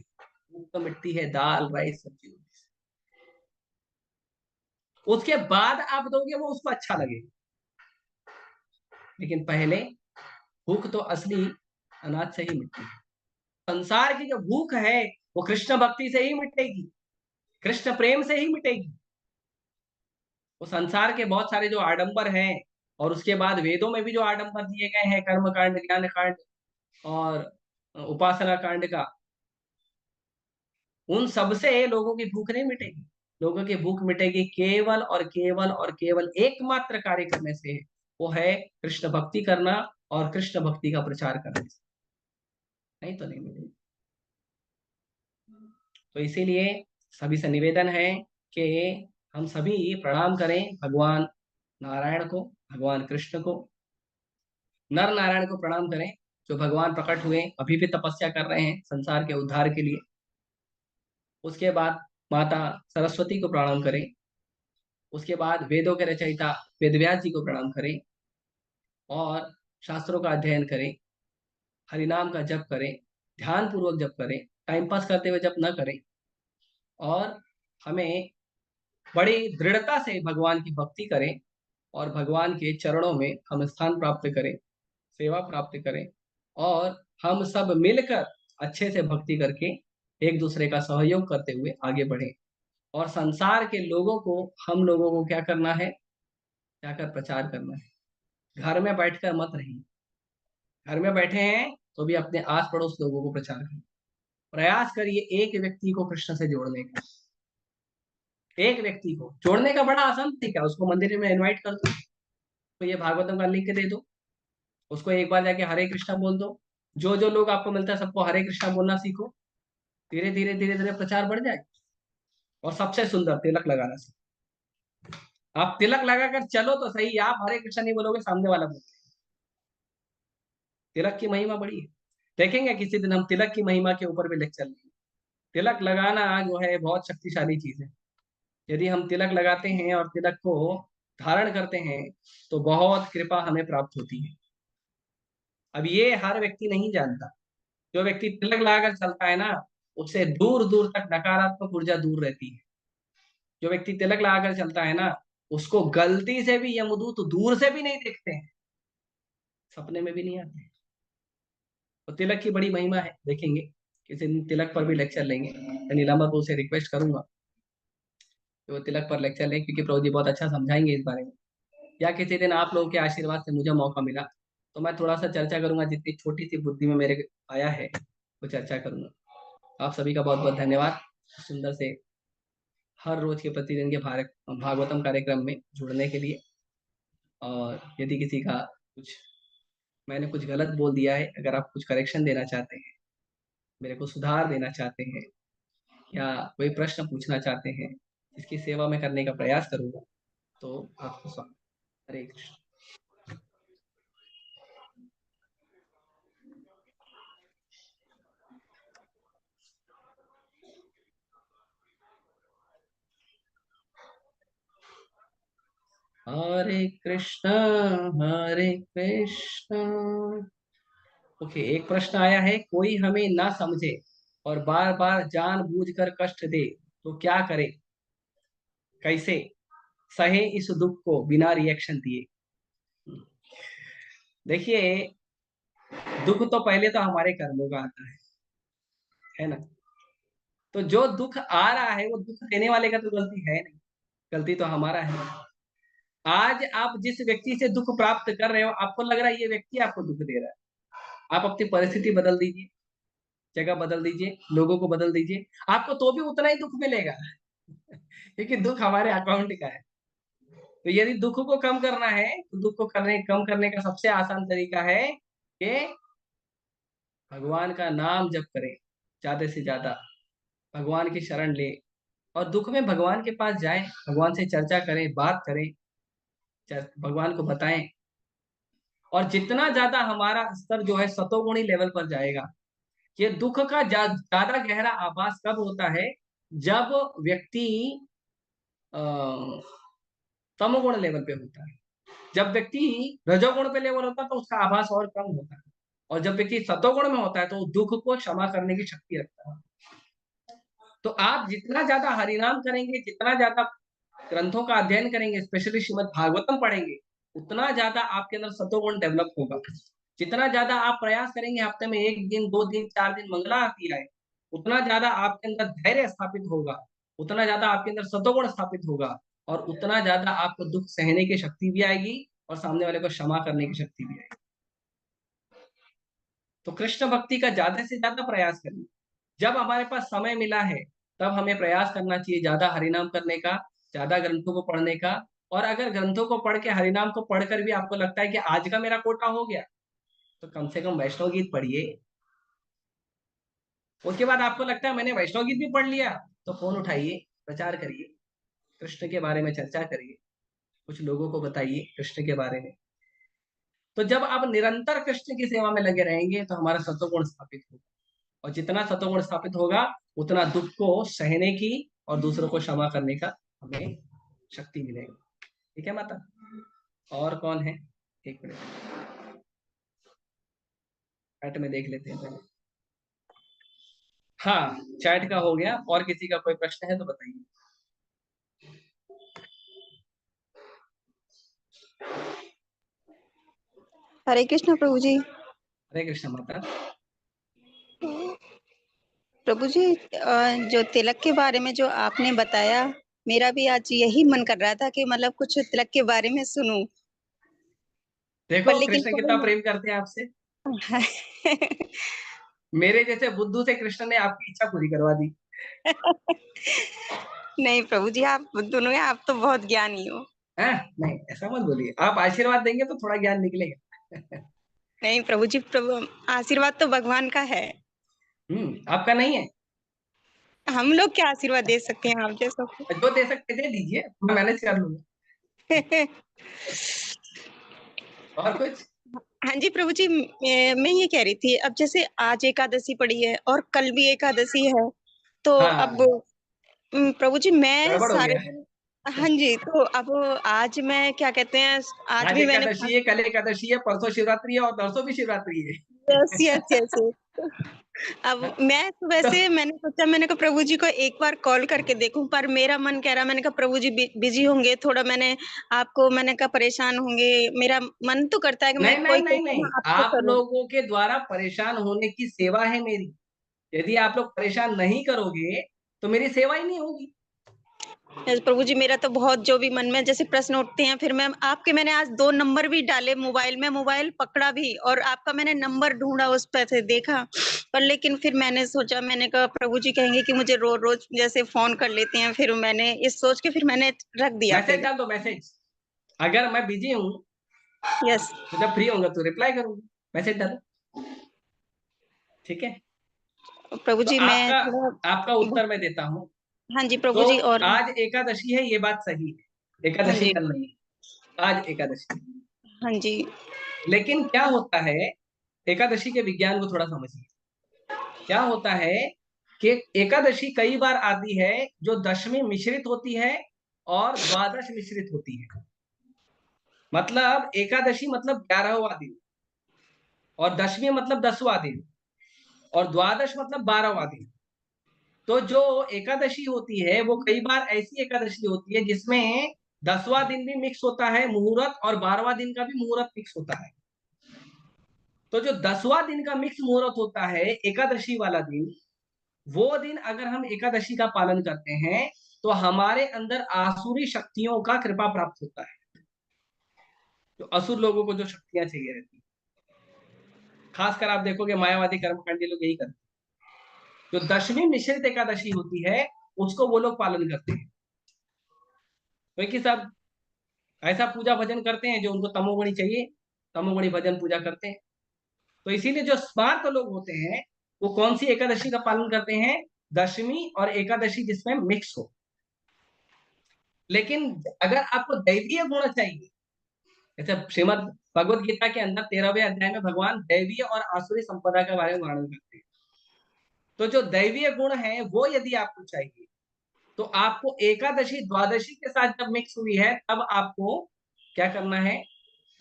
भूख तो मिटती है दाल राइस सब्जी। उसके बाद आप दोगे, वो उसको अच्छा लगेगा, लेकिन पहले भूख तो असली अनाज से ही मिटती है। संसार की जो भूख है, वो कृष्ण भक्ति से ही मिटेगी, कृष्ण प्रेम से ही मिटेगी। वो संसार के बहुत सारे जो आडंबर हैं, और उसके बाद वेदों में भी जो आडंबर दिए गए हैं, कर्म कांड, ज्ञान कांड और उपासना कांड का, उन सब से लोगों की भूख नहीं मिटेगी। लोगों की भूख मिटेगी केवल और केवल और केवल एकमात्र कार्य करने से, वो है कृष्ण भक्ति करना और कृष्ण भक्ति का प्रचार करने से, नहीं तो नहीं मिलेगी। तो इसीलिए सभी से निवेदन है कि हम सभी प्रणाम करें भगवान नारायण को, भगवान कृष्ण को, नर नारायण को प्रणाम करें, जो भगवान प्रकट हुए, अभी भी तपस्या कर रहे हैं संसार के उद्धार के लिए। उसके बाद माता सरस्वती को प्रणाम करें, उसके बाद वेदों के रचयिता वेदव्यास जी को प्रणाम करें, और शास्त्रों का अध्ययन करें, हरिनाम का जप करें, ध्यान पूर्वक जप करें, टाइम पास करते हुए जप न करें, और हमें बड़ी दृढ़ता से भगवान की भक्ति करें, और भगवान के चरणों में हम स्थान प्राप्त करें, सेवा प्राप्त करें, और हम सब मिलकर अच्छे से भक्ति करके एक दूसरे का सहयोग करते हुए आगे बढ़े, और संसार के लोगों को, हम लोगों को क्या करना है, जाकर प्रचार करना है। घर में बैठकर मत रहिए, घर में बैठे हैं तो भी अपने आस पड़ोस लोगों को प्रचार करें, प्रयास करिए एक व्यक्ति को कृष्ण से जोड़ने का। एक व्यक्ति को जोड़ने का बड़ा आसान तरीका है, उसको मंदिर में इनवाइट कर दो, तो ये भागवतम का लिंक दे दो, उसको एक बार जाके हरे कृष्णा बोल दो, जो जो लोग आपको मिलता है सबको हरे कृष्णा बोलना सीखो, धीरे धीरे धीरे धीरे प्रचार बढ़ जाए। और सबसे सुंदर तिलक लगाना सीखो। आप तिलक लगाकर चलो तो सही, आप हरे कृष्णा नहीं बोलोगे, सामने वाला बोले। तिलक की महिमा बड़ी है, देखेंगे किसी दिन हम तिलक की महिमा के ऊपर भी लेक्चर लेंगे। तिलक लगाना जो है बहुत शक्तिशाली चीज है। यदि हम तिलक लगाते हैं और तिलक को धारण करते हैं, तो बहुत कृपा हमें प्राप्त होती है। अब ये हर व्यक्ति नहीं जानता। जो व्यक्ति तिलक लगाकर चलता है ना, उससे दूर दूर तक नकारात्मक ऊर्जा दूर रहती है। जो व्यक्ति तिलक लगाकर चलता है ना, उसको गलती से भी यमदूत दूर से भी नहीं देखते हैं, सपने में भी नहीं आते हैं। तो तिलक की बड़ी महिमा है, देखेंगे किसी दिन तिलक पर भी लेक्चर लेंगे। मैं नीलांबर को से रिक्वेस्ट करूंगा कि वो तिलक पर लेक्चर लें, क्योंकि प्रभु जी बहुत अच्छा समझाएंगे इस बारे में। या किसी दिन आप लोगों के आशीर्वाद से मुझे मौका मिला तो मैं थोड़ा सा चर्चा करूंगा, जितनी छोटी सी बुद्धि में मेरे आया है वो चर्चा करूंगा। आप सभी का बहुत बहुत धन्यवाद सुंदर से हर रोज के प्रतिदिन के भागवतम कार्यक्रम में जुड़ने के लिए। और यदि किसी का मैंने कुछ गलत बोल दिया है, अगर आप कुछ करेक्शन देना चाहते हैं, मेरे को सुधार देना चाहते हैं, या कोई प्रश्न पूछना चाहते हैं, इसकी सेवा में करने का प्रयास करूंगा, तो आपको स्वागत। हरे कृष्ण। हरे कृष्ण हरे कृष्ण। ओके, एक प्रश्न आया है, कोई हमें ना समझे और बार बार जानबूझकर कष्ट दे तो क्या करे, कैसे सहे इस दुख को बिना रिएक्शन दिए। देखिए, दुख तो पहले तो हमारे कर्मों का आता है ना। तो जो दुख आ रहा है वो दुख देने वाले का तो गलती है नहीं, गलती तो हमारा है। आज आप जिस व्यक्ति से दुख प्राप्त कर रहे हो, आपको लग रहा है ये व्यक्ति आपको दुख दे रहा है, आप अपनी परिस्थिति बदल दीजिए, जगह बदल दीजिए, लोगों को बदल दीजिए, आपको तो भी उतना ही दुख मिलेगा क्योंकि दुख हमारे अकाउंट का है। तो यदि दुख को कम करना है तो दुख को कम करने का सबसे आसान तरीका है कि भगवान का नाम जप करें ज्यादा से ज्यादा, भगवान की शरण ले और दुख में भगवान के पास जाएं, भगवान से चर्चा करें, बात करें, भगवान को बताएं। और जितना ज्यादा हमारा स्तर जो है सतोगुणी लेवल पर जाएगा, ये दुख का ज्यादा गहरा आभास कब होता है, जब व्यक्ति तमोगुण लेवल पे होता है। जब व्यक्ति रजोगुण पे लेवल होता है तो उसका आभास और कम होता है, और जब व्यक्ति सतोगुण में होता है तो दुख को क्षमा करने की शक्ति रखता है। तो आप जितना ज्यादा हरिनाम करेंगे, जितना ज्यादा ग्रंथों का अध्ययन करेंगे, स्पेशली श्रीमद् भागवतम पढ़ेंगे, उतना ज्यादा आपके अंदर सतोगुण डेवलप होगा। जितना ज्यादा आप प्रयास करेंगे हफ्ते में 1 दिन 2 दिन 4 दिन मंगला आरती आए, उतना ज्यादा आपके अंदर धैर्य स्थापित होगा, उतना ज्यादा आपके अंदर सतोगुण स्थापित होगा, और उतना ज्यादा आपको दुख सहने की शक्ति भी आएगी और सामने वाले को क्षमा करने की शक्ति भी आएगी। तो कृष्ण भक्ति का ज्यादा से ज्यादा प्रयास करिए। जब हमारे पास समय मिला है तब हमें प्रयास करना चाहिए ज्यादा हरिनाम करने का, ज्यादा ग्रंथों को पढ़ने का। और अगर ग्रंथों को पढ़ के, हरिनाम को पढ़कर भी आपको लगता है कि आज का मेरा कोटा हो गया, तो कम से कम वैष्णव गीत पढ़िए। उसके बाद आपको लगता है मैंने वैष्णव गीत भी पढ़ लिया, तो फोन उठाइए, प्रचार करिए, कृष्ण के बारे में चर्चा करिए, कुछ लोगों को बताइए कृष्ण के बारे में। तो जब आप निरंतर कृष्ण की सेवा में लगे रहेंगे तो हमारा सत्वगुण स्थापित होगा, और जितना सत्वगुण स्थापित होगा उतना दुख को सहने की और दूसरों को क्षमा करने का हमें शक्ति मिलेगी। ठीक है माता? और कौन है? एक मिनट, चैट में देख लेते हैं पहले। हाँ, चैट का हो गया। और किसी का कोई प्रश्न है तो बताइए। हरे कृष्ण प्रभु जी। हरे कृष्ण माता। प्रभु जी, जो तिलक के बारे में जो आपने बताया, मेरा भी आज यही मन कर रहा था कि मतलब कुछ तिलक के बारे में सुनूं। पर देखो लेकिन कृष्ण कितना प्रेम करते हैं आपसे। मेरे जैसे बुद्धू से कृष्ण ने आपकी इच्छा पूरी करवा दी। नहीं प्रभु जी, आप दोनों हैं, आप तो बहुत ज्ञानी हो। नहीं, ऐसा मत बोलिए, आप आशीर्वाद देंगे तो थोड़ा ज्ञान निकलेगा। नहीं प्रभु जी, प्रभु आशीर्वाद तो भगवान का है। आपका नहीं है। हम लोग क्या आशीर्वाद दे सकते हैं आप जैसा को? जो दे सकते दे दीजिए, मैं मैनेज कर लूंगा। और कुछ? हाँ जी प्रभु जी, मैं ये कह रही थी, अब जैसे आज एकादशी पड़ी है और कल भी एकादशी है, तो हाँ, अब प्रभु जी मैं गड़बड़ हो सारे गया है। दिन हाँ जी, तो अब आज मैं क्या कहते हैं, आज आज भी मैंने एकादशी है, कल एकादशी है, परसों शिवरात्रि है और परसों भी शिवरात्रि है। Yes, yes, yes, yes. अब मैं सुबह तो से मैंने सोचा, मैंने कहा प्रभु जी को एक बार कॉल करके देखूं, पर मेरा मन कह रहा, मैंने कहा प्रभु जी बिजी होंगे थोड़ा, मैंने कहा परेशान होंगे। मेरा मन तो करता है कि मैं नहीं नहीं कोई नहीं क्वेश्चन नहीं, आपसे आप करूं। लोगों के द्वारा परेशान होने की सेवा है मेरी। यदि आप लोग परेशान नहीं करोगे तो मेरी सेवा ही नहीं होगी। यस, प्रभु जी, मेरा तो बहुत जो भी मन में जैसे प्रश्न उठते हैं, फिर मैंने आज 2 नंबर भी डाले मोबाइल में, मोबाइल पकड़ा भी और आपका मैंने नंबर ढूँढा, उस पे से देखा। पर लेकिन फिर मैंने सोचा, मैंने कहा प्रभु जी कहेंगे कि मुझे रोज़-रोज़ जैसे फ़ोन कर लेते हैं, फिर मैंने इस सोच के फिर मैंने रख दिया मैसेज फिर। डाल दो, मैसेज। अगर मैं बिजी हूँ यस, तो जब फ्री होऊंगा तो रिप्लाई करूंगा, मैसेज डालो। ठीक है। प्रभु तो जी मैं आपका थोड़ा आपका उत्तर मैं देता हूँ। हाँ जी, तो प्रभु जी और आज एकादशी है, ये बात सही है, हाँ एकादशी जी, कल नहीं है, आज एकादशी है। हाँ जी, लेकिन क्या होता है, एकादशी के विज्ञान को थोड़ा समझिए। क्या होता है कि एकादशी कई बार आती है जो दशमी मिश्रित होती है और द्वादश मिश्रित होती है। मतलब एकादशी मतलब 11वां दिन, और दशमी मतलब 10वां दिन, और द्वादश मतलब 12वां दिन। तो जो एकादशी होती है वो कई बार ऐसी एकादशी होती है जिसमें 10वां दिन भी मिक्स होता है मुहूर्त, और 12वां दिन का भी मुहूर्त मिक्स होता है। तो जो 10वां दिन का मिक्स मुहूर्त होता है एकादशी वाला दिन, वो दिन अगर हम एकादशी का पालन करते हैं तो हमारे अंदर आसुरी शक्तियों का कृपा प्राप्त होता है। जो असुर लोगों को जो शक्तियां चाहिए रहती है, खासकर आप देखोगे मायावादी कर्मकांडी लोग यही करते हैं। जो दशमी मिश्रित एकादशी होती है उसको वो लोग पालन करते हैं, क्योंकि सब ऐसा पूजा भजन करते हैं जो उनको तमोगुणी चाहिए, तमोगुणी भजन पूजा करते हैं। तो इसीलिए जो स्मार्त लोग होते हैं वो कौन सी एकादशी का पालन करते हैं, दशमी और एकादशी जिसमें मिक्स हो। लेकिन अगर आपको दैवीय गुण चाहिए, जैसे श्रीमद भगवत गीता के अंदर 13वें अध्याय में भगवान दैवीय और आसुरी संपदा के बारे में वर्णन करते हैं। तो जो दैवीय गुण है वो यदि आपको चाहिए तो आपको एकादशी द्वादशी के साथ जब मिक्स हुई है तब आपको क्या करना है,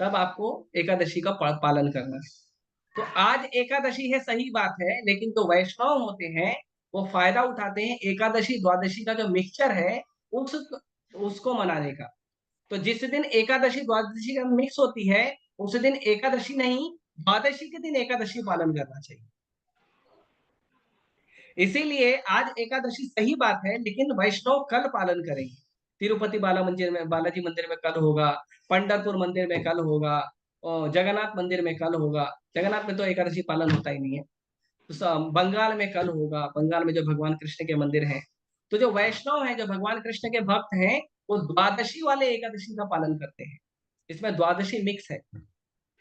तब आपको एकादशी का पालन करना है। तो आज एकादशी है, सही बात है, लेकिन जो वैष्णव होते हैं वो फायदा उठाते हैं एकादशी द्वादशी का जो मिक्सचर है उस उसको मनाने का। तो जिस दिन एकादशी द्वादशी का मिक्स होती है उस दिन एकादशी नहीं, द्वादशी के दिन एकादशी पालन करना चाहिए। इसीलिए आज एकादशी सही बात है, लेकिन वैष्णव कल पालन करेंगे। तिरुपति बालाजी मंदिर में कल होगा, पंढरपुर मंदिर में कल होगा, और जगन्नाथ मंदिर में कल होगा। जगन्नाथ में तो एकादशी पालन होता ही नहीं है। तो बंगाल में कल होगा, बंगाल में जो भगवान कृष्ण के मंदिर हैं। तो जो वैष्णव है, जो भगवान कृष्ण के भक्त हैं, वो द्वादशी वाले एकादशी का पालन करते हैं। इसमें द्वादशी मिक्स है,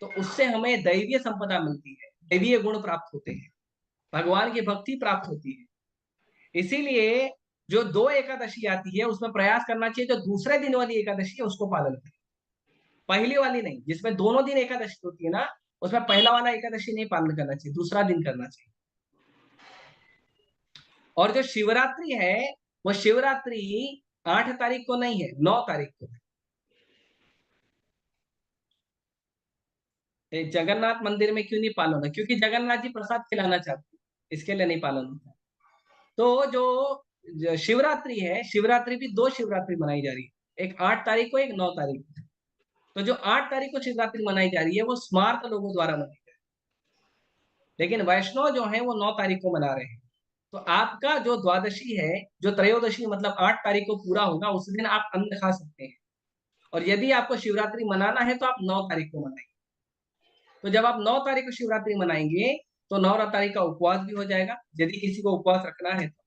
तो उससे हमें दैवीय संपदा मिलती है, दैवीय गुण प्राप्त होते हैं, भगवान की भक्ति प्राप्त होती है। इसीलिए जो 2 एकादशी आती है उसमें प्रयास करना चाहिए जो दूसरे दिन वाली एकादशी है उसको पालन करें, पहली वाली नहीं। जिसमें दोनों दिन एकादशी होती है ना, उसमें पहला वाला एकादशी नहीं पालन करना चाहिए, दूसरा दिन करना चाहिए। और जो शिवरात्रि है वो शिवरात्रि 8 तारीख को नहीं है, 9 तारीख को है। जगन्नाथ मंदिर में क्यों नहीं पालन होता, क्योंकि जगन्नाथ जी प्रसाद खिलाना चाहते हैं, इसके लिए नहीं पालन होता। तो जो शिवरात्रि है, शिवरात्रि भी 2 शिवरात्रि मनाई जा रही है, एक 8 तारीख को, एक 9 तारीख को। तो जो 8 तारीख को शिवरात्रि मनाई जा रही है वो स्मार्त लोगों द्वारा मनाई जा रही है, लेकिन वैष्णव जो है वो 9 तारीख को मना रहे हैं। तो आपका जो द्वादशी है, जो त्रयोदशी मतलब 8 तारीख को पूरा होगा, उस दिन आप अन्न खा सकते हैं। और यदि आपको शिवरात्रि मनाना है तो आप 9 तारीख को मनाएंगे। तो जब आप 9 तारीख को शिवरात्रि मनाएंगे तो 9 तारीख का उपवास भी हो जाएगा। यदि किसी को उपवास रखना है तो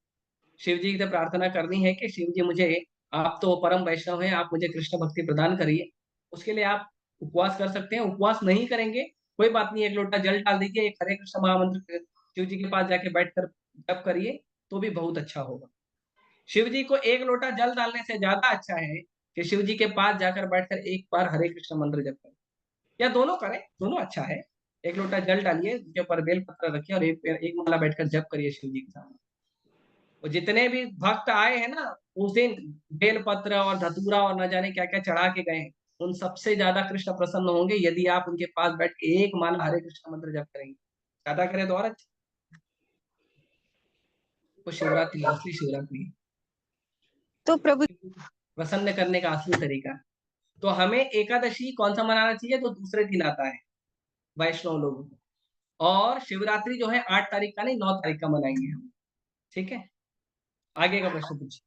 शिव जी से प्रार्थना करनी है कि शिव जी मुझे, आप तो परम वैष्णव हैं, आप मुझे कृष्ण भक्ति प्रदान करिए। उसके लिए आप उपवास कर सकते हैं। उपवास नहीं करेंगे कोई बात नहीं, 1 लोटा जल डाल दीजिए, एक हरे कृष्ण महामंत्र शिव जी के पास जाके बैठकर जप करिए तो भी बहुत अच्छा होगा। शिव जी को 1 लोटा जल डालने से ज्यादा अच्छा है कि शिव जी के पास जाकर बैठकर एक बार हरे कृष्ण मंत्र जप करें, या दोनों करें, दोनों अच्छा है। 1 लोटा जल डालिए, उसके ऊपर बेल पत्र रखिए और एक माला बैठकर जप करिए शिव जी के सामने। वो जितने भी भक्त आए हैं ना, उस दिन बेलपत्र और धतूरा और न जाने क्या क्या चढ़ा के गए हैं, उन सबसे ज्यादा कृष्ण प्रसन्न होंगे यदि आप उनके पास बैठ के एक माला हरे कृष्ण मंत्र जप करेंगे। ज्यादा करें तो और अच्छा। तो शिवरात्रि असली शिवरात्रि है। तो प्रभु प्रसन्न करने का असली तरीका। तो हमें एकादशी कौन सा मनाना चाहिए? जो दूसरे दिन आता है वैष्णव लोगों को। और शिवरात्रि जो है 8 तारीख का नहीं 9 तारीख का मनाएंगे हम। ठीक है, आगे का प्रश्न पूछिए।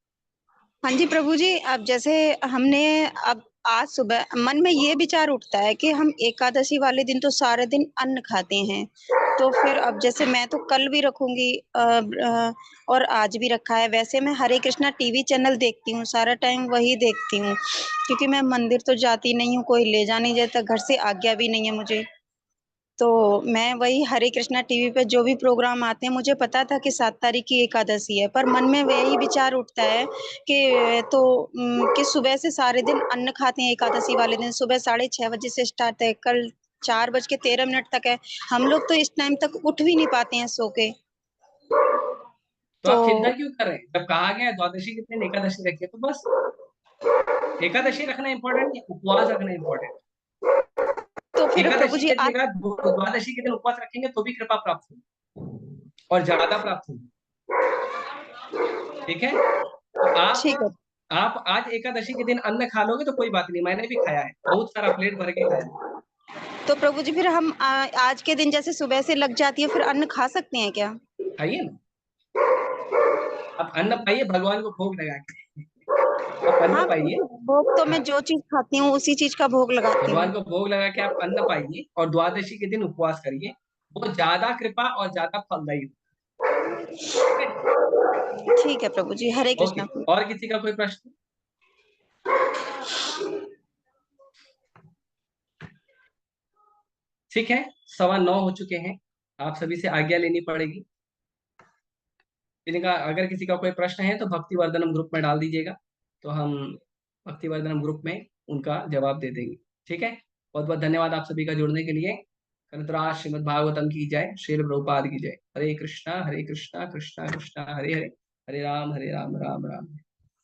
हाँ जी प्रभु जी, अब जैसे हमने अब आज सुबह मन में ये विचार उठता है कि हम एकादशी वाले दिन तो सारे दिन अन्न खाते हैं, तो फिर अब जैसे मैं तो कल भी रखूंगी और आज भी रखा है। वैसे मैं हरे कृष्णा टीवी चैनल देखती हूँ, सारा टाइम वही देखती हूँ, क्योंकि मैं मंदिर तो जाती नहीं हूँ, कोई ले जा नहीं जाता, घर से आज्ञा भी नहीं है मुझे। तो मैं वही हरे कृष्णा टीवी पे जो भी प्रोग्राम आते हैं, मुझे पता था कि 7 तारीख की एकादशी है, पर मन में वही विचार उठता है कि कि सुबह से सारे दिन अन्न खाते हैं एकादशी वाले दिन। सुबह 6:30 बजे से स्टार्ट है, कल 4:13 तक है। हम लोग तो इस टाइम तक उठ भी नहीं पाते हैं सो के। तो आप चिंता क्यों कर रहे हैं? जब कहा गया है द्वादशी के दिन एकादशी रखिए, तो बस एकादशी रखना इंपॉर्टेंट है, उपवास रखना इंपॉर्टेंट। तो फिर प्रभु एकादशी जी के आज जगह द्वादशी के दिन उपवास रखेंगे तो भी कृपा प्राप्त होगी और ज्यादा प्राप्त होगी। ठीक है, तो ठीक है। आप आज एकादशी के दिन अन्न खा लोगे तो कोई बात नहीं, मैंने भी खाया है, बहुत सारा प्लेट भर के खाया है। तो प्रभु जी फिर हम आज के दिन जैसे सुबह से लग जाती है, फिर अन्न खा सकते हैं क्या? खाइए ना, आप अन्न पाइए भगवान को भोग लगा के। आप अन्न हाँ, पाइए, भोग तो मैं हाँ, जो चीज खाती हूँ उसी चीज का भोग लगाती भगवान हूँ। को भोग लगा के आप अन्न पाइए और द्वादशी के दिन उपवास करिए, वो ज्यादा कृपा और ज्यादा फलदायी होगा। ठीक है प्रभु जी, हरे ओके, कृष्णा। और किसी का कोई प्रश्न? ठीक है, 9:15 हो चुके हैं, आप सभी से आज्ञा लेनी पड़ेगी। इनका अगर किसी का कोई प्रश्न है तो भक्ति वर्धनम ग्रुप में डाल दीजिएगा, तो हम भक्ति वर्धनम ग्रुप में उनका जवाब दे देंगे। ठीक है, बहुत बहुत धन्यवाद आप सभी का जुड़ने के लिए। कंत्राज श्रीमद् भागवतम की जय, श्रील प्रभुपाद की जय। हरे कृष्णा कृष्णा कृष्णा हरे हरे, हरे राम राम राम।